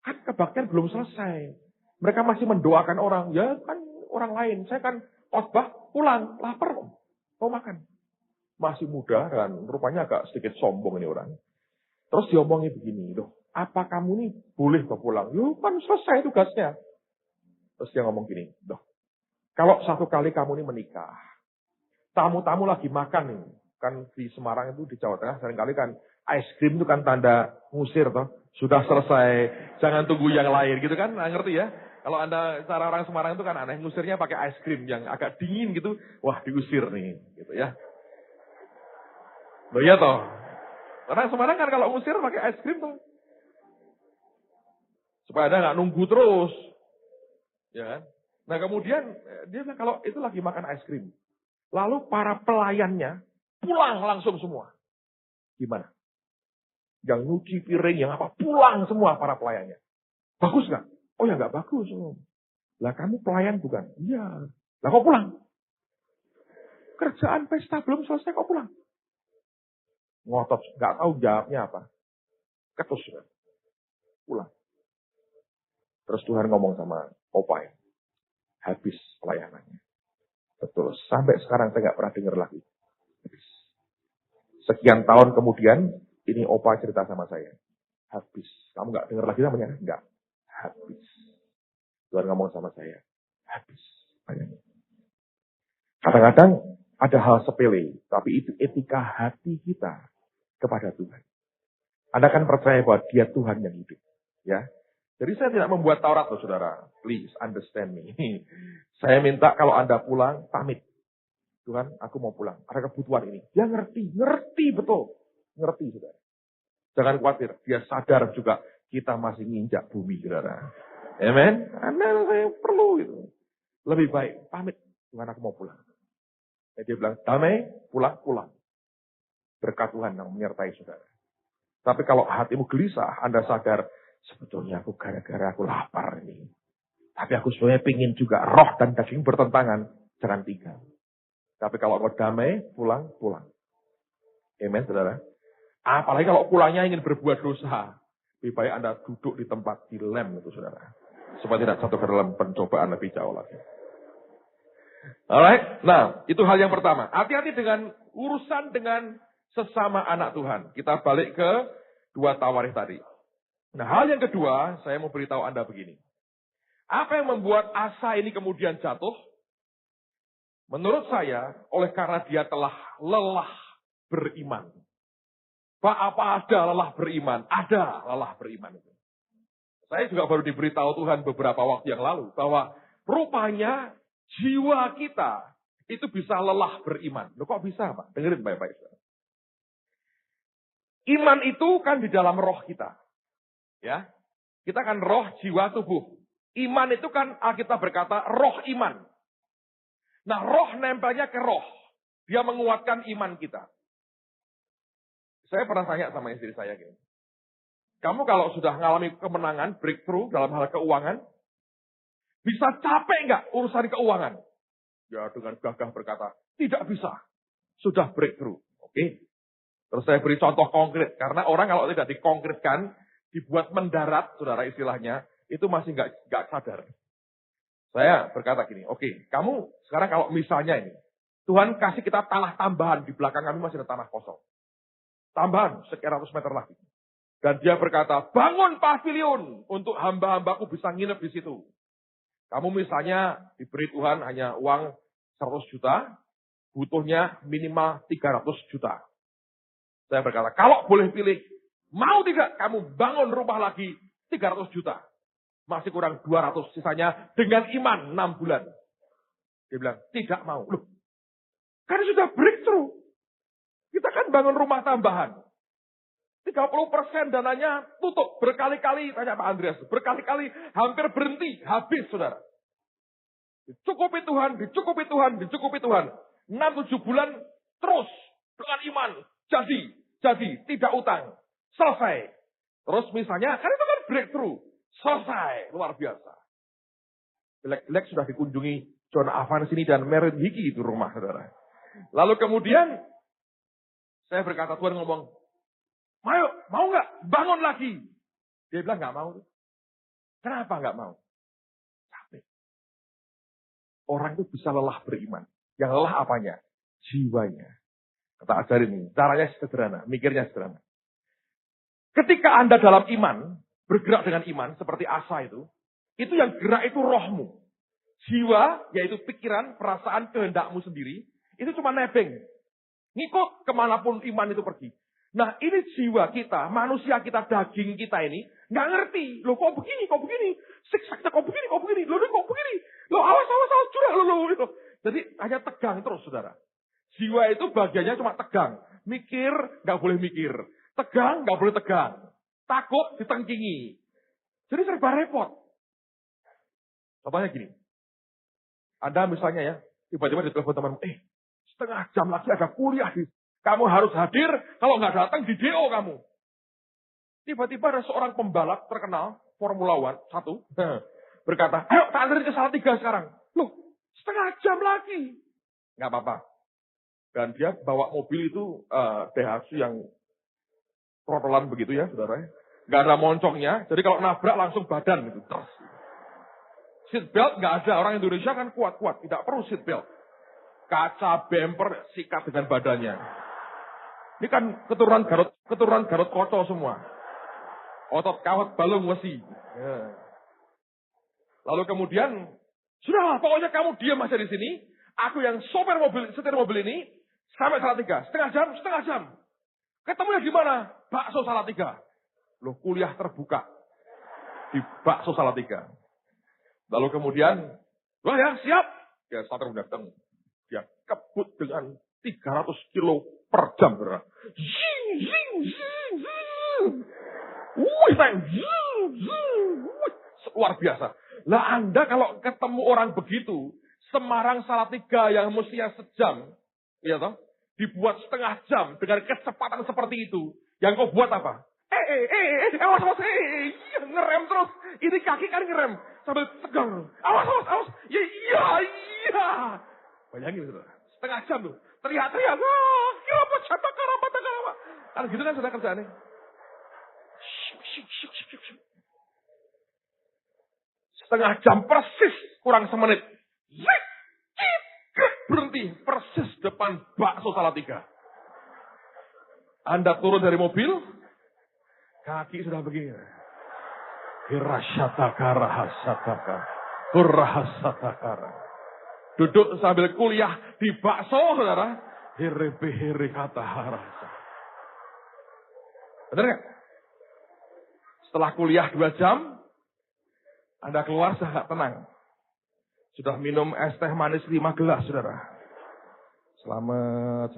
[SPEAKER 1] kan kebaktian belum selesai. Mereka masih mendoakan orang. Ya kan orang lain. Saya kan khotbah pulang. Lapar Om, mau makan. Masih muda dan rupanya agak sedikit sombong ini orang. Terus diomongin begini. Loh, apa kamu nih boleh kok pulang? Yo kan selesai tugasnya. Terus dia ngomong gini. Loh, kalau satu kali kamu ini menikah, tamu-tamu lagi makan nih. Kan di Semarang itu, di Jawa Tengah, seringkali kan es krim itu kan tanda ngusir toh. Sudah selesai, jangan tunggu yang lain gitu kan, ngerti ya? Kalau Anda, cara orang Semarang itu kan aneh, ngusirnya pakai es krim yang agak dingin gitu. Wah diusir nih, gitu ya. Loh iya toh. Orang Semarang kan kalau ngusir pakai es krim tuh. Supaya Anda nggak nunggu terus. Ya kan? Nah kemudian dia bilang kalau itu lagi makan es krim. Lalu para pelayannya pulang langsung semua. Gimana? Yang nyuci piring, yang apa, pulang semua para pelayannya. Bagus nggak? Oh ya nggak bagus. Lah kamu pelayan bukan? Iya. Lah kok pulang? Kerjaan pesta belum selesai kok pulang? Ngotot, nggak tahu jawabnya apa. Ketus. Pulang. Terus Tuhan ngomong sama opa ya. Habis pelayanannya. Betul. Sampai sekarang saya nggak pernah dengar lagi. Habis. Sekian tahun kemudian, ini opa cerita sama saya. Habis. Kamu nggak dengar lagi namanya? Nggak. Habis. Tuhan ngomong sama saya. Habis. Bayangin. Kadang-kadang ada hal sepele. Tapi itu etika hati kita kepada Tuhan. Anda kan percaya bahwa dia Tuhan yang hidup. Ya. Jadi saya tidak membuat Taurat loh saudara. Please understand me. Saya minta kalau Anda pulang, pamit. Tuhan, aku mau pulang. Ada kebutuhan ini. Dia ngerti betul. Ngerti saudara. Jangan khawatir. Dia sadar juga kita masih nginjak bumi saudara. Amen. Anda saya perlu itu. Lebih baik, pamit. Tuhan, aku mau pulang. Dan dia bilang, damai, pulang. Berkat Tuhan yang menyertai saudara. Tapi kalau hatimu gelisah, Anda sadar, sebetulnya aku gara-gara aku lapar ini. Tapi aku sebenarnya pingin juga roh dan daging bertentangan. Jangan tinggal. Tapi kalau kau damai, pulang. Amen, saudara. Apalagi kalau pulangnya ingin berbuat dosa. Lebih baik Anda duduk di tempat dilem itu, saudara. Supaya tidak jatuh ke dalam pencobaan lebih jauh lagi. Alright. Nah, itu hal yang pertama. Hati-hati dengan urusan dengan sesama anak Tuhan. Kita balik ke 2 Tawarikh tadi. Nah, hal yang kedua, saya mau beritahu Anda begini. Apa yang membuat Asa ini kemudian jatuh? Menurut saya, oleh karena dia telah lelah beriman. Pak, apa ada lelah beriman? Ada lelah beriman itu. Saya juga baru diberitahu Tuhan beberapa waktu yang lalu bahwa rupanya jiwa kita itu bisa lelah beriman. Loh kok bisa, Pak? Dengerin baik-baik. Iman itu kan di dalam roh kita. Ya. Kita kan roh, jiwa, tubuh. Iman itu kan Alkitab berkata roh iman. Nah, roh nempelnya ke roh. Dia menguatkan iman kita. Saya pernah tanya sama istri saya gini. Kamu kalau sudah mengalami kemenangan, breakthrough dalam hal keuangan, bisa capek nggak urusan keuangan? Ya dengan gagah berkata, tidak bisa. Sudah breakthrough. Oke. Terus saya beri contoh konkret. Karena orang kalau tidak dikonkretkan, dibuat mendarat, saudara istilahnya, itu masih nggak sadar. Saya berkata gini, oke, kamu sekarang kalau misalnya ini, Tuhan kasih kita tanah tambahan, di belakang kami masih ada tanah kosong. Tambahan sekian ratus meter lagi. Dan dia berkata, bangun pavilion untuk hamba-hambaku bisa nginep di situ. Kamu misalnya diberi Tuhan hanya uang 100 juta, butuhnya minimal 300 juta. Saya berkata, kalau boleh pilih, mau tidak kamu bangun rumah lagi 300 juta. Masih kurang 200, sisanya dengan iman 6 bulan. Dia bilang, tidak mau. Loh, kan sudah breakthrough. Kita kan bangun rumah tambahan. 30% dananya tutup. Berkali-kali, tanya Pak Andreas. Berkali-kali hampir berhenti. Habis, saudara. Dicukupi Tuhan, dicukupi Tuhan, dicukupi Tuhan. 6-7 bulan terus. Dengan iman. Jadi. Tidak utang. Selesai. Terus misalnya, kan itu kan breakthrough. Selesai. Luar biasa. Jelek-jelek sudah dikunjungi John Evans ini dan Merit Hickey itu rumah, saudara. Lalu kemudian, saya berkata, Tuhan ngomong, mau nggak bangun lagi? Dia bilang nggak mau. Kenapa nggak mau? Capek. Orang itu bisa lelah beriman. Yang lelah apanya? Jiwanya. Kata ajarin ini. Caranya sederhana. Mikirnya sederhana. Ketika Anda dalam iman, bergerak dengan iman, seperti Asa itu yang gerak itu rohmu. Jiwa, yaitu pikiran, perasaan, kehendakmu sendiri, itu cuma nebeng. Ngikut kemanapun iman itu pergi. Nah ini jiwa kita, manusia kita, daging kita ini, nggak ngerti. Loh kok begini? Siksaknya kok begini? Loh kok begini? Loh awas, curah, loh. Jadi hanya tegang terus, saudara. Jiwa itu bagiannya cuma tegang. Mikir, nggak boleh mikir. Tegang, nggak boleh tegang. Takut, ditengkingi. Jadi serba repot. Contohnya gini. Anda misalnya ya, tiba-tiba ditelepon temanmu, setengah jam lagi ada kuliah. Kamu harus hadir, kalau nggak datang di DO kamu. Tiba-tiba ada seorang pembalap terkenal, Formula One, 1, berkata, ayo tak anterin ke Salatiga sekarang. Loh, setengah jam lagi. Nggak apa-apa. Dan dia bawa mobil itu Daihatsu yang trotolan begitu ya, saudara. Nggak ada moncongnya, jadi kalau nabrak langsung badan gitu. Seatbelt nggak ada, orang Indonesia kan kuat-kuat, tidak perlu seatbelt. Kaca bemper sikat dengan badannya. Ini kan keturunan Garut Koco semua. Otot kawat balung wesi. Ya. Lalu kemudian, sudahlah pokoknya kamu diam aja di sini. Aku yang setir mobil ini sampai Salatiga. Setengah jam. Ketemunya di mana? Bakso Salatiga. Loh, kuliah terbuka di Bakso Salatiga. Lalu kemudian, wah ya siap. Ya starter datang. Dia kebut dengan 300 kilo per jam. Luar biasa. Lah Anda kalau ketemu orang begitu, Semarang Salatiga yang mestinya sejam, ya toh, dibuat setengah jam dengan kecepatan seperti itu. Yang kau buat apa? Awas, ngerem terus. Ini kaki kan ngerem sambil tegang. Awas. Iya. Bayangin saudara, setengah jam tuh, teriak-teriak. Kan gitu kan saudara kerjaannya. Setengah jam persis, kurang semenit. Berhenti persis depan Bakso Salatiga. Anda turun dari mobil, kaki sudah begini. Hirashatakara. Duduk sambil kuliah di bakso, saudara. Hiri kata harasa. Benar nggak? Setelah kuliah 2 jam, Anda keluar sangat tenang. Sudah minum es teh manis 5 gelas, saudara. Selamat,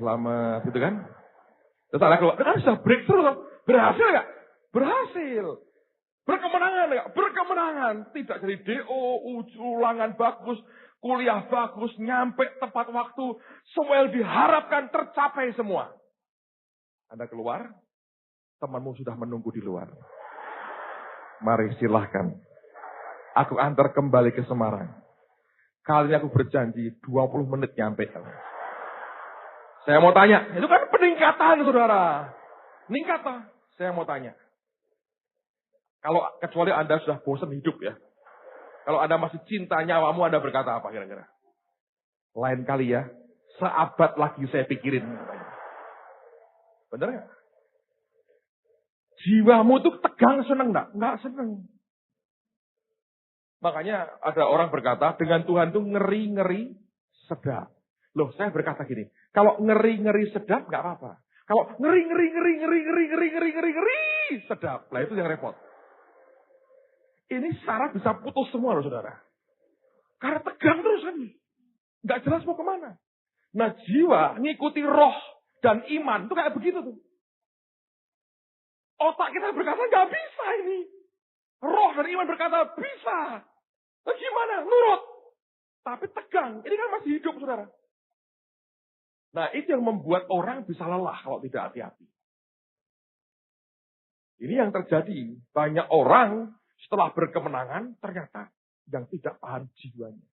[SPEAKER 1] gitu kan? Terus ada keluar, kan sudah breakthrough loh. Berhasil nggak? Berhasil. Berkemenangan nggak? Berkemenangan. Tidak jadi DO, ulangan bagus, kuliah bagus, nyampe tepat waktu. Semua yang diharapkan tercapai semua. Anda keluar, temanmu sudah menunggu di luar. Mari silahkan. Aku antar kembali ke Semarang. Kali ini aku berjanji 20 menit nyampe. Saya mau tanya, itu kan peningkatan saudara. Peningkatan. Saya mau tanya. Kalau kecuali Anda sudah bosan hidup ya. Kalau Anda masih cinta nyawamu, Anda berkata apa kira-kira? Lain kali ya, seabad lagi saya pikirin. Bener nggak? Jiwamu tuh tegang seneng nggak? Nggak seneng. Makanya ada orang berkata, dengan Tuhan tuh ngeri-ngeri sedap. Loh, saya berkata gini, kalau ngeri-ngeri sedap nggak apa-apa. Kalau ngeri sedap, lah itu yang repot. Ini saraf bisa putus semua loh saudara. Karena tegang terus kan. Nggak jelas mau kemana. Nah jiwa ngikuti roh dan iman itu kayak begitu tuh. Otak kita berkata nggak bisa ini. Roh dan iman berkata bisa. Nah, gimana? Nurut. Tapi tegang. Ini kan masih hidup saudara. Nah itu yang membuat orang bisa lelah kalau tidak hati-hati. Ini yang terjadi. Banyak orang setelah berkemenangan ternyata yang tidak tahan jiwanya.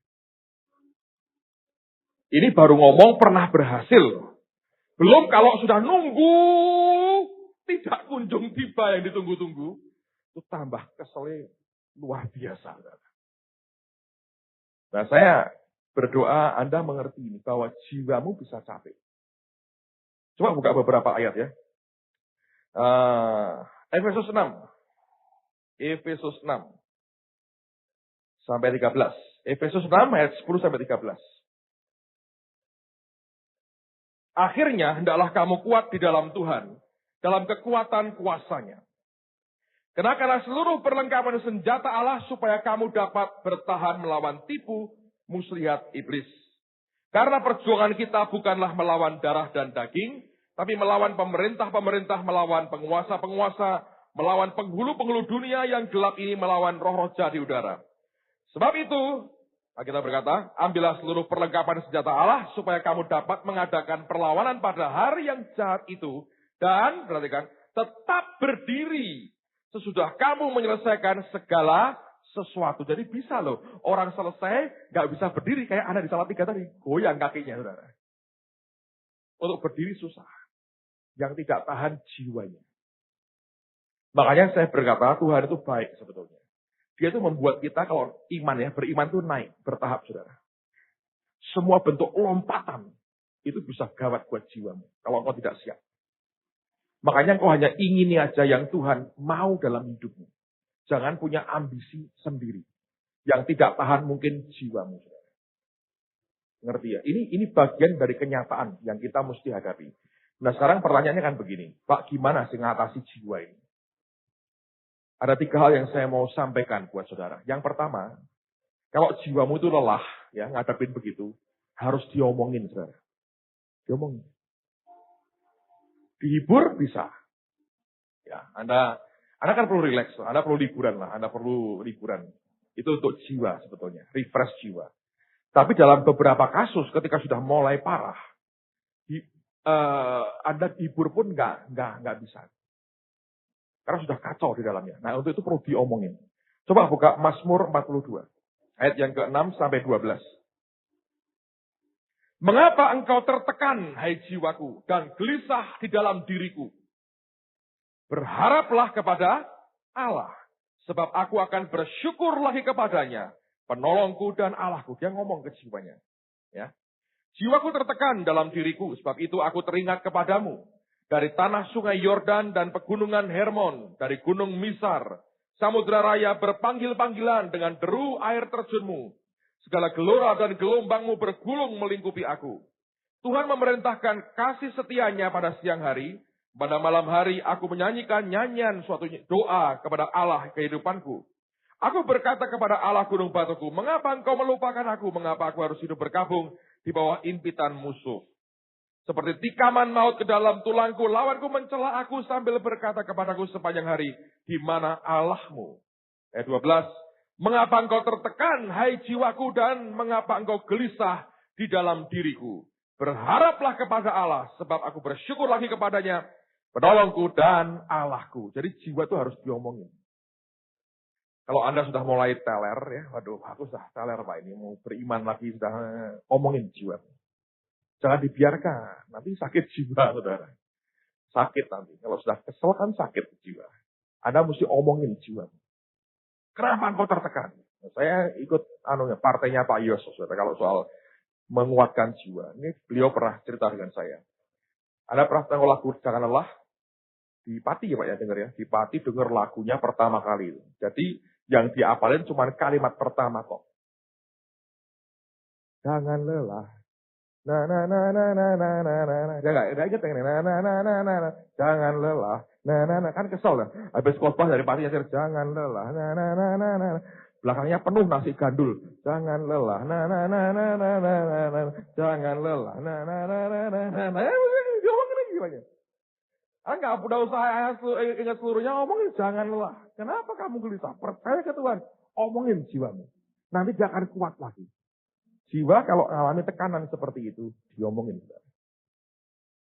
[SPEAKER 1] Ini baru ngomong pernah berhasil. Belum kalau sudah nunggu tidak kunjung tiba yang ditunggu-tunggu. Itu tambah keselnya luar biasa. Nah saya berdoa Anda mengerti ini. Bahwa jiwamu bisa capek. Coba buka beberapa ayat ya. Efesus 6. Efesus 6. Sampai 13. Efesus 6 ayat 10 sampai 13. Akhirnya hendaklah kamu kuat di dalam Tuhan. Dalam kekuatan kuasanya. Kenakanlah seluruh perlengkapan senjata Allah supaya kamu dapat bertahan melawan tipu muslihat iblis. Karena perjuangan kita bukanlah melawan darah dan daging, tapi melawan pemerintah-pemerintah, melawan penguasa-penguasa, melawan penghulu-penghulu dunia yang gelap ini, melawan roh-roh jahat di udara. Sebab itu, kita berkata, ambillah seluruh perlengkapan senjata Allah supaya kamu dapat mengadakan perlawanan pada hari yang jahat itu. Dan, perhatikan, tetap berdiri sesudah kamu menyelesaikan segala sesuatu. Jadi bisa loh, orang selesai gak bisa berdiri kayak Anda di Salatiga tadi. Goyang kakinya, saudara. Untuk berdiri susah. Yang tidak tahan jiwanya. Makanya saya berkata, Tuhan itu baik sebetulnya. Dia itu membuat kita kalau iman ya, beriman itu naik, bertahap saudara. Semua bentuk lompatan itu bisa gawat buat jiwamu. Kalau engkau tidak siap. Makanya engkau hanya ingini aja yang Tuhan mau dalam hidupmu. Jangan punya ambisi sendiri. Yang tidak tahan mungkin jiwamu. Saudara. Ngerti ya? Ini bagian dari kenyataan yang kita mesti hadapi. Nah sekarang pertanyaannya kan begini. Pak gimana sih ngatasi jiwa ini? Ada 3 hal yang saya mau sampaikan buat saudara. Yang pertama, kalau jiwamu itu lelah, ya ngadepin begitu, harus diomongin saudara. Diomongin. Dihibur bisa. Ya, Anda kan perlu rileks, Anda perlu liburan lah, Anda perlu liburan. Itu untuk jiwa sebetulnya, refresh jiwa. Tapi dalam beberapa kasus ketika sudah mulai parah, Anda hibur pun nggak bisa. Karena sudah kacau di dalamnya. Nah, untuk itu perlu diomongin. Coba buka Mazmur 42. Ayat yang ke-6 sampai 12. Mengapa engkau tertekan, hai jiwaku, dan gelisah di dalam diriku? Berharaplah kepada Allah. Sebab aku akan bersyukur lagi kepadanya. Penolongku dan Allahku. Dia ngomong ke jiwanya. Ya. Jiwaku tertekan dalam diriku. Sebab itu aku teringat kepadamu. Dari tanah sungai Yordan dan pegunungan Hermon, dari gunung Misar, samudra raya berpanggil-panggilan dengan deru air terjunmu. Segala gelora dan gelombangmu bergulung melingkupi aku. Tuhan memerintahkan kasih setianya pada siang hari, pada malam hari aku menyanyikan nyanyian suatu doa kepada Allah kehidupanku. Aku berkata kepada Allah gunung batuku, mengapa engkau melupakan aku? Mengapa aku harus hidup berkabung di bawah impitan musuh? Seperti tikaman maut ke dalam tulangku, lawanku mencela aku sambil berkata kepadaku sepanjang hari, di mana Allahmu? Ayat 12, mengapa engkau tertekan, hai jiwaku, dan mengapa engkau gelisah di dalam diriku? Berharaplah kepada Allah, sebab aku bersyukur lagi kepadanya, penolongku dan Allahku. Jadi jiwa itu harus diomongin. Kalau Anda sudah mulai teler, ya, waduh, aku sudah teler Pak, ini mau beriman lagi, sudah omongin jiwa. Jangan dibiarkan, nanti sakit jiwa, saudara. Sakit nanti. Kalau sudah kesel kan sakit jiwa. Anda mesti omongin jiwa. Kenapa engkau tertekan? Saya ikut partainya Pak Yos, saudara, kalau soal menguatkan jiwa. Ini beliau pernah cerita dengan saya. Anda pernah tahu lagu Jangan Lelah? Di Pati ya Pak ya, dengar ya. Di Pati dengar lagunya pertama kali. Jadi yang diapalin cuma kalimat pertama kok. Jangan lelah. Na na na na na na na na na. Enggak ingat na na na na na. Jangan lelah. Na na na, kan kesel kan. Habis khotbah dari Pati jangan lelah. Na na na na na. Belakangnya penuh nasi gandul. Jangan lelah. Na na na na na na na. Jangan lelah. Na na na na na na. Ngomong lagi banyak. Enggak udah usah ingat seluruhnya, omongin jangan lelah. Kenapa kamu gelisah? Percaya ke Tuhan. Omongin jiwamu. Nanti dia akan kuat lagi. Jiwa kalau mengalami tekanan seperti itu, diomongin.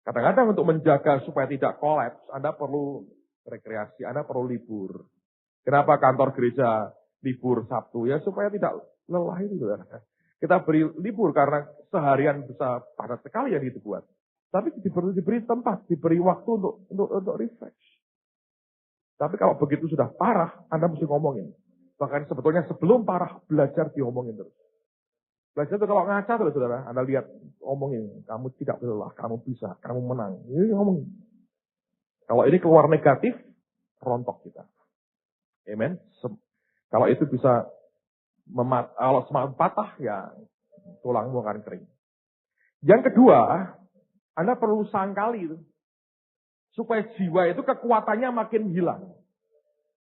[SPEAKER 1] Kadang-kadang untuk menjaga supaya tidak kolaps, Anda perlu rekreasi, Anda perlu libur. Kenapa kantor gereja libur Sabtu? Ya supaya tidak lelah itu. Kita beri libur karena seharian bisa padat sekali yang dibuat. Tapi diberi tempat, diberi waktu untuk refresh. Tapi kalau begitu sudah parah, Anda mesti ngomongin. Bahkan sebetulnya sebelum parah, belajar diomongin terus. Belajar itu kalau ngaca terus, saudara. Anda lihat, omongin. Kamu tidak lelah, kamu bisa, kamu menang. Ini ngomongin. Kalau ini keluar negatif, rontok kita. Amen. Kalau itu bisa, kalau semangat patah, ya tulangmu akan kering. Yang kedua, Anda perlu sangkali itu. Supaya jiwa itu kekuatannya makin hilang.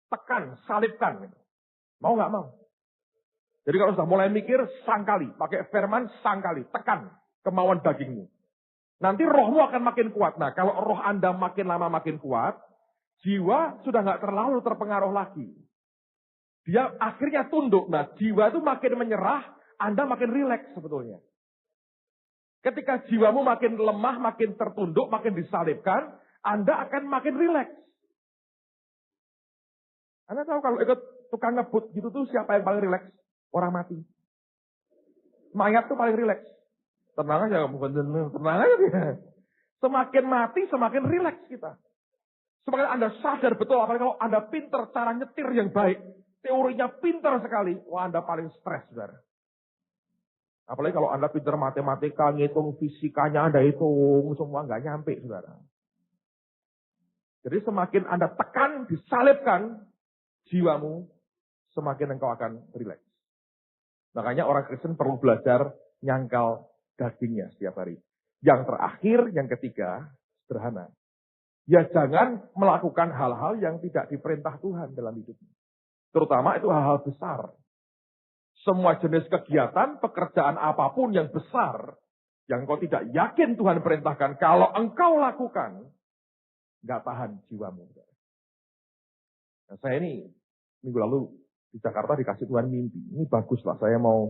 [SPEAKER 1] Tekan, salibkan. Mau nggak mau? Jadi kalau sudah mulai mikir, sangkali. Pakai firman, sangkali. Tekan kemauan dagingmu. Nanti rohmu akan makin kuat. Nah, kalau roh Anda makin lama makin kuat, jiwa sudah nggak terlalu terpengaruh lagi. Dia akhirnya tunduk. Nah, jiwa itu makin menyerah, Anda makin rileks sebetulnya. Ketika jiwamu makin lemah, makin tertunduk, makin disalibkan, Anda akan makin rileks. Anda tahu kalau ikut tukang ngebut gitu tuh siapa yang paling rileks? Orang mati. Mayat tuh paling rileks. Tenang aja, tenang aja dia. Semakin mati, semakin rileks kita. Semakin Anda sadar betul, apalagi kalau Anda pinter cara nyetir yang baik. Teorinya pinter sekali. Wah, Anda paling stres, saudara. Apalagi kalau Anda pinter matematika, ngitung fisikanya, Anda hitung, semua nggak nyampe, saudara. Jadi semakin Anda tekan, disalibkan jiwamu, semakin engkau akan rileks. Makanya orang Kristen perlu belajar nyangkal dagingnya setiap hari. Yang terakhir, yang ketiga, sederhana. Ya jangan melakukan hal-hal yang tidak diperintah Tuhan dalam hidupmu. Terutama itu hal-hal besar. Semua jenis kegiatan, pekerjaan apapun yang besar, yang kau tidak yakin Tuhan perintahkan, kalau engkau lakukan, nggak tahan jiwamu. Nah, saya ini minggu lalu di Jakarta dikasih Tuhan mimpi. Ini bagus lah, saya mau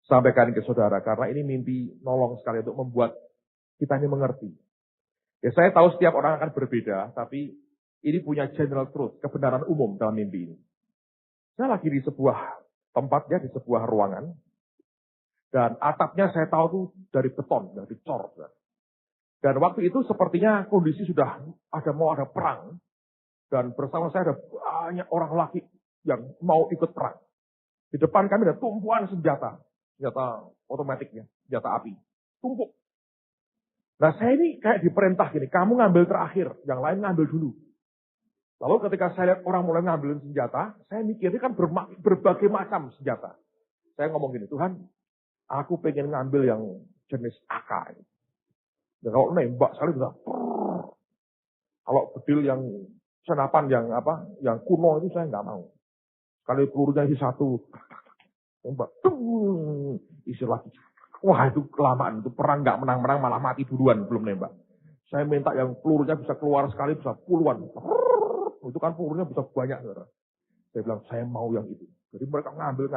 [SPEAKER 1] sampaikan ke saudara. Karena ini mimpi nolong sekali untuk membuat kita ini mengerti. Ya saya tahu setiap orang akan berbeda, tapi ini punya general truth, kebenaran umum dalam mimpi ini. Saya lagi di sebuah tempat ya, di sebuah ruangan. Dan atapnya saya tahu tuh dari beton, dari cor. Dan waktu itu sepertinya kondisi sudah mau ada perang. Dan bersama saya ada banyak orang laki yang mau ikut perang. Di depan kami ada tumpuan senjata otomatik ya, senjata api, tumpuk. Nah saya ini kayak diperintah gini, kamu ngambil terakhir, yang lain ngambil dulu. Lalu ketika saya lihat orang mulai ngambilin senjata, saya mikir ini kan berbagai macam senjata. Saya ngomong gini, Tuhan, aku pengen ngambil yang jenis AK. Dan kalau nembak sekali bisa, kalau bedil yang senapan yang kuno itu saya nggak mau. Kalau pelurunya isi satu, tembak, isi lagi. Wah itu kelamaan, itu perang nggak menang-menang malah mati duluan belum nembak. Saya minta yang pelurunya bisa keluar sekali bisa puluhan. Itu kan pelurunya bisa banyak. Saudara. Saya bilang saya mau yang itu. Jadi mereka ngambil.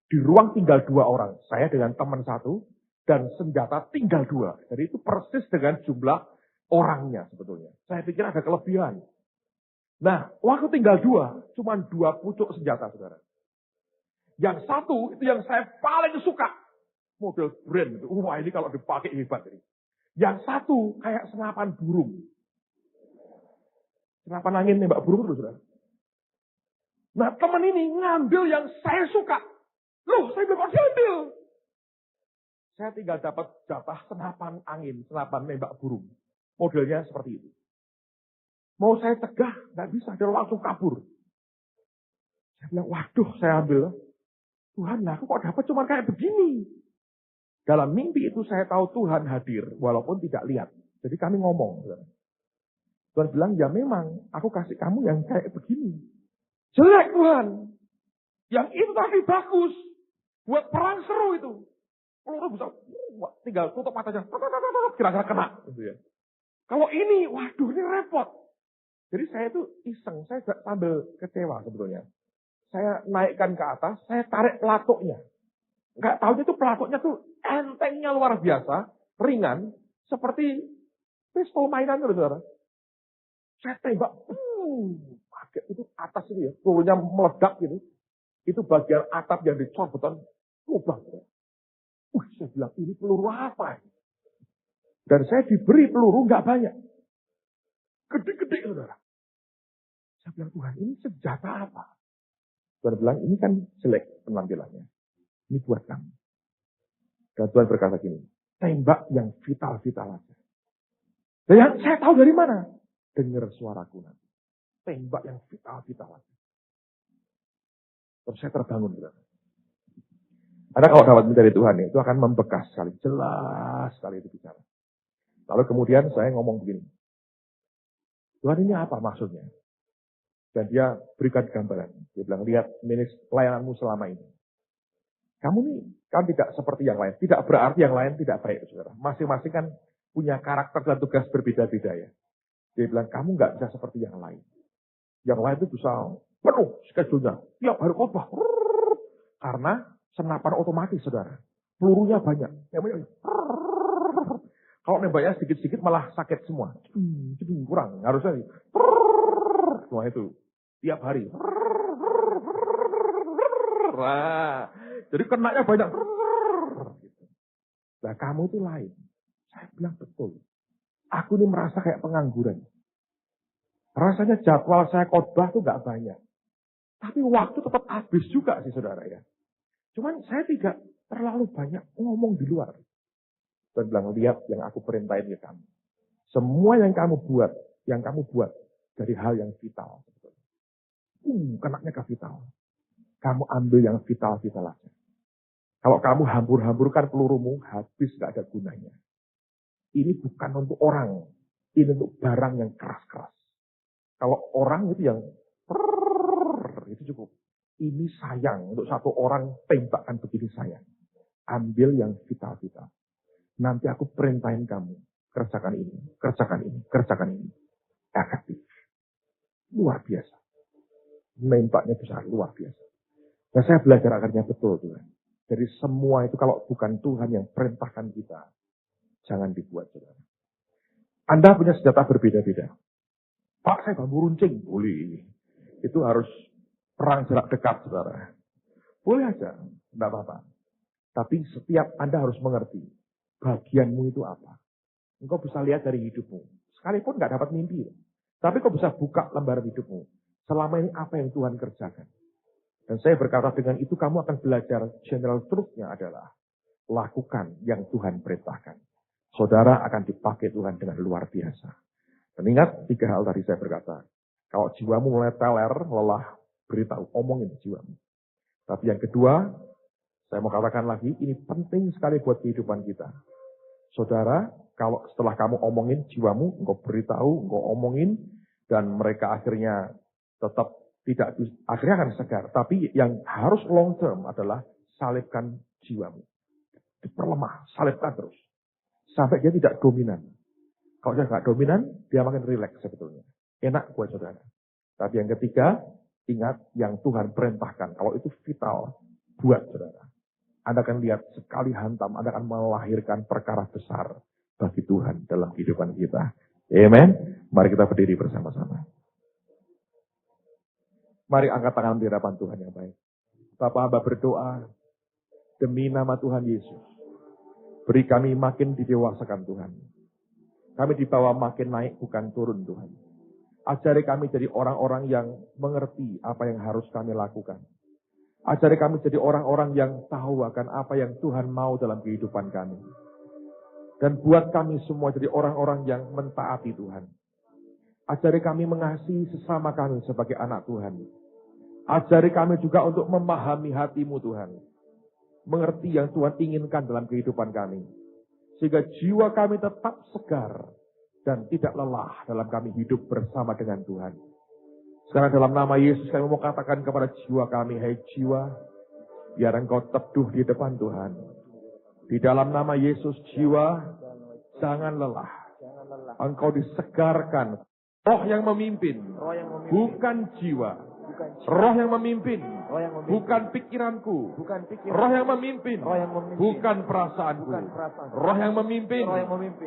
[SPEAKER 1] Di ruang tinggal 2 orang. Saya dengan teman 1 dan senjata tinggal 2. Jadi itu persis dengan jumlah orangnya sebetulnya. Saya pikir ada kelebihan. Nah, waktu tinggal 2, cuma 2 pucuk senjata, saudara. Yang 1 itu yang saya paling suka. Model brand. Wah ini kalau dipakai hebat. Ini. Yang 1 kayak senapan burung. Senapan angin nembak burung terus, saudara. Nah teman ini ngambil yang saya suka. Loh, saya bilang kok diambil. Saya tinggal dapat jatah senapan angin, senapan nembak burung. Modelnya seperti itu. Mau saya cegah, nggak bisa. Dia langsung kabur. Saya bilang, waduh, saya ambil. Tuhan, aku kok dapat cuma kayak begini. Dalam mimpi itu saya tahu Tuhan hadir, walaupun tidak lihat. Jadi kami ngomong. Tuhan bilang, ya memang, aku kasih kamu yang kayak begini. Jelek Tuhan. Yang itu tadi bagus. Buat perang seru itu. Peluru bisa, tinggal tutup matanya. Kira-kira kena. Gitu ya. Kalau ini, waduh ini repot. Jadi saya itu iseng, saya sambil kecewa sebetulnya. Saya naikkan ke atas, saya tarik pelatuknya. Nggak tahu itu pelatuknya tuh entengnya luar biasa, ringan, seperti pistol mainan gitu, saudara. Saya tembak, kaget itu atas itu ya, pelurunya meledak gitu. Itu bagian atap yang dicor beton, lubang. Saya bilang, ini peluru apa? Dan saya diberi peluru nggak banyak. Gede-gede, saudara. Saya bilang, Tuhan, ini senjata apa? Tuhan bilang, ini kan jelek penampilannya. Ini buat kamu. Dan Tuhan berkata gini, tembak yang vital-vital aja. Dan yang saya tahu dari mana? Dengar suaraku nanti. Tembak yang vital-vital aja. Terus saya terbangun. Saudara. Karena kalau dapat dari Tuhan, itu akan membekas sekali. Jelas sekali itu bicara. Lalu kemudian saya ngomong begini. Tuhan ini apa maksudnya? Dan dia berikan gambaran. Dia bilang, lihat pelayananmu selama ini. Kamu nih kan tidak seperti yang lain. Tidak berarti yang lain tidak baik, saudara. Masing-masing kan punya karakter dan tugas berbeda-beda ya. Dia bilang, kamu nggak bisa seperti yang lain. Yang lain itu bisa penuh schedule-nya. Tiap hari khotbah. Karena senapan otomatis, saudara. Pelurunya banyak. Kalau nembaknya sedikit-sedikit malah sakit semua. Kurang. Harusnya semua itu. Tiap hari. Nah, jadi kenanya banyak. Nah kamu itu lain. Saya bilang betul. Aku ini merasa kayak pengangguran. Rasanya jadwal saya khotbah tuh gak banyak. Tapi waktu tetap habis juga sih saudara ya. Cuman saya tidak terlalu banyak ngomong di luar. Dan bilang, lihat yang aku perintahin ke kamu. Semua yang kamu buat dari hal yang vital. Kenaknya ke vital. Kamu ambil yang vital-vital aja. Kalau kamu hambur-hamburkan pelurumu, habis gak ada gunanya. Ini bukan untuk orang. Ini untuk barang yang keras-keras. Kalau orang itu yang itu cukup. Ini sayang. Untuk satu orang tembakan begini sayang. Ambil yang vital-vital. Nanti aku perintahin kamu. Kerjakan ini, kerjakan ini, kerjakan ini. Efektif. Luar biasa. Nembaknya besar, luar biasa. Dan saya belajar akhirnya betul Tuhan. Jadi semua itu kalau bukan Tuhan yang perintahkan kita, jangan dibuat saudara. Anda punya senjata berbeda-beda. Pak, saya bambu runcing. Boleh. Itu harus perang jarak dekat saudara. Boleh aja, tidak apa-apa. Tapi setiap Anda harus mengerti, bagianmu itu apa. Engkau bisa lihat dari hidupmu. Sekalipun nggak dapat mimpi. Tapi kau bisa buka lembaran hidupmu. Selama ini apa yang Tuhan kerjakan. Dan saya berkata dengan itu kamu akan belajar general truth-nya adalah lakukan yang Tuhan perintahkan. Saudara akan dipakai Tuhan dengan luar biasa. Dan ingat 3 hal tadi saya berkata. Kalau jiwamu mulai teler, lelah, beritahu, omongin jiwamu. Tapi yang kedua, saya mau katakan lagi, ini penting sekali buat kehidupan kita. Saudara, kalau setelah kamu omongin jiwamu, engkau beritahu, engkau omongin, dan mereka akhirnya tetap tidak, akhirnya akan segar. Tapi yang harus long term adalah salibkan jiwamu.
[SPEAKER 2] diperlemah, salibkan terus. Sampai dia tidak dominan. Kalau dia nggak dominan, dia makin rileks sebetulnya. Enak buat saudara. Tapi yang ketiga, ingat yang Tuhan perintahkan. Kalau itu vital buat saudara. Anda akan lihat sekali hantam, Anda akan melahirkan perkara besar bagi Tuhan dalam kehidupan kita. Amen. Mari kita berdiri bersama-sama. Mari angkat tangan di hadapan Tuhan yang baik. Bapak hamba berdoa demi nama Tuhan Yesus. Beri kami makin didewasakan Tuhan. Kami dibawa makin naik bukan turun Tuhan. Ajari kami jadi orang-orang yang mengerti apa yang harus kami lakukan. Ajari kami jadi orang-orang yang tahu akan apa yang Tuhan mau dalam kehidupan kami. Dan buat kami semua jadi orang-orang yang mentaati Tuhan. Ajari kami mengasihi sesama kami sebagai anak Tuhan. Ajari kami juga untuk memahami hati-Mu Tuhan. Mengerti yang Tuhan inginkan dalam kehidupan kami. Sehingga jiwa kami tetap segar dan tidak lelah dalam kami hidup bersama dengan Tuhan. Sekarang dalam nama Yesus kami mau katakan kepada jiwa kami, hai jiwa, biar engkau teduh di depan Tuhan. Di dalam nama Yesus jiwa, jangan lelah. Engkau disegarkan. Roh yang memimpin, bukan jiwa. Roh yang memimpin, bukan pikiranku. Roh yang memimpin, bukan perasaanku. Roh yang memimpin,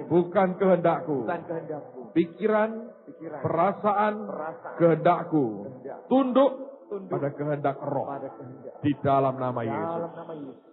[SPEAKER 2] bukan kehendakku. Pikiran, perasaan, kehendakku. Tunduk pada kehendak roh. Di dalam nama Yesus.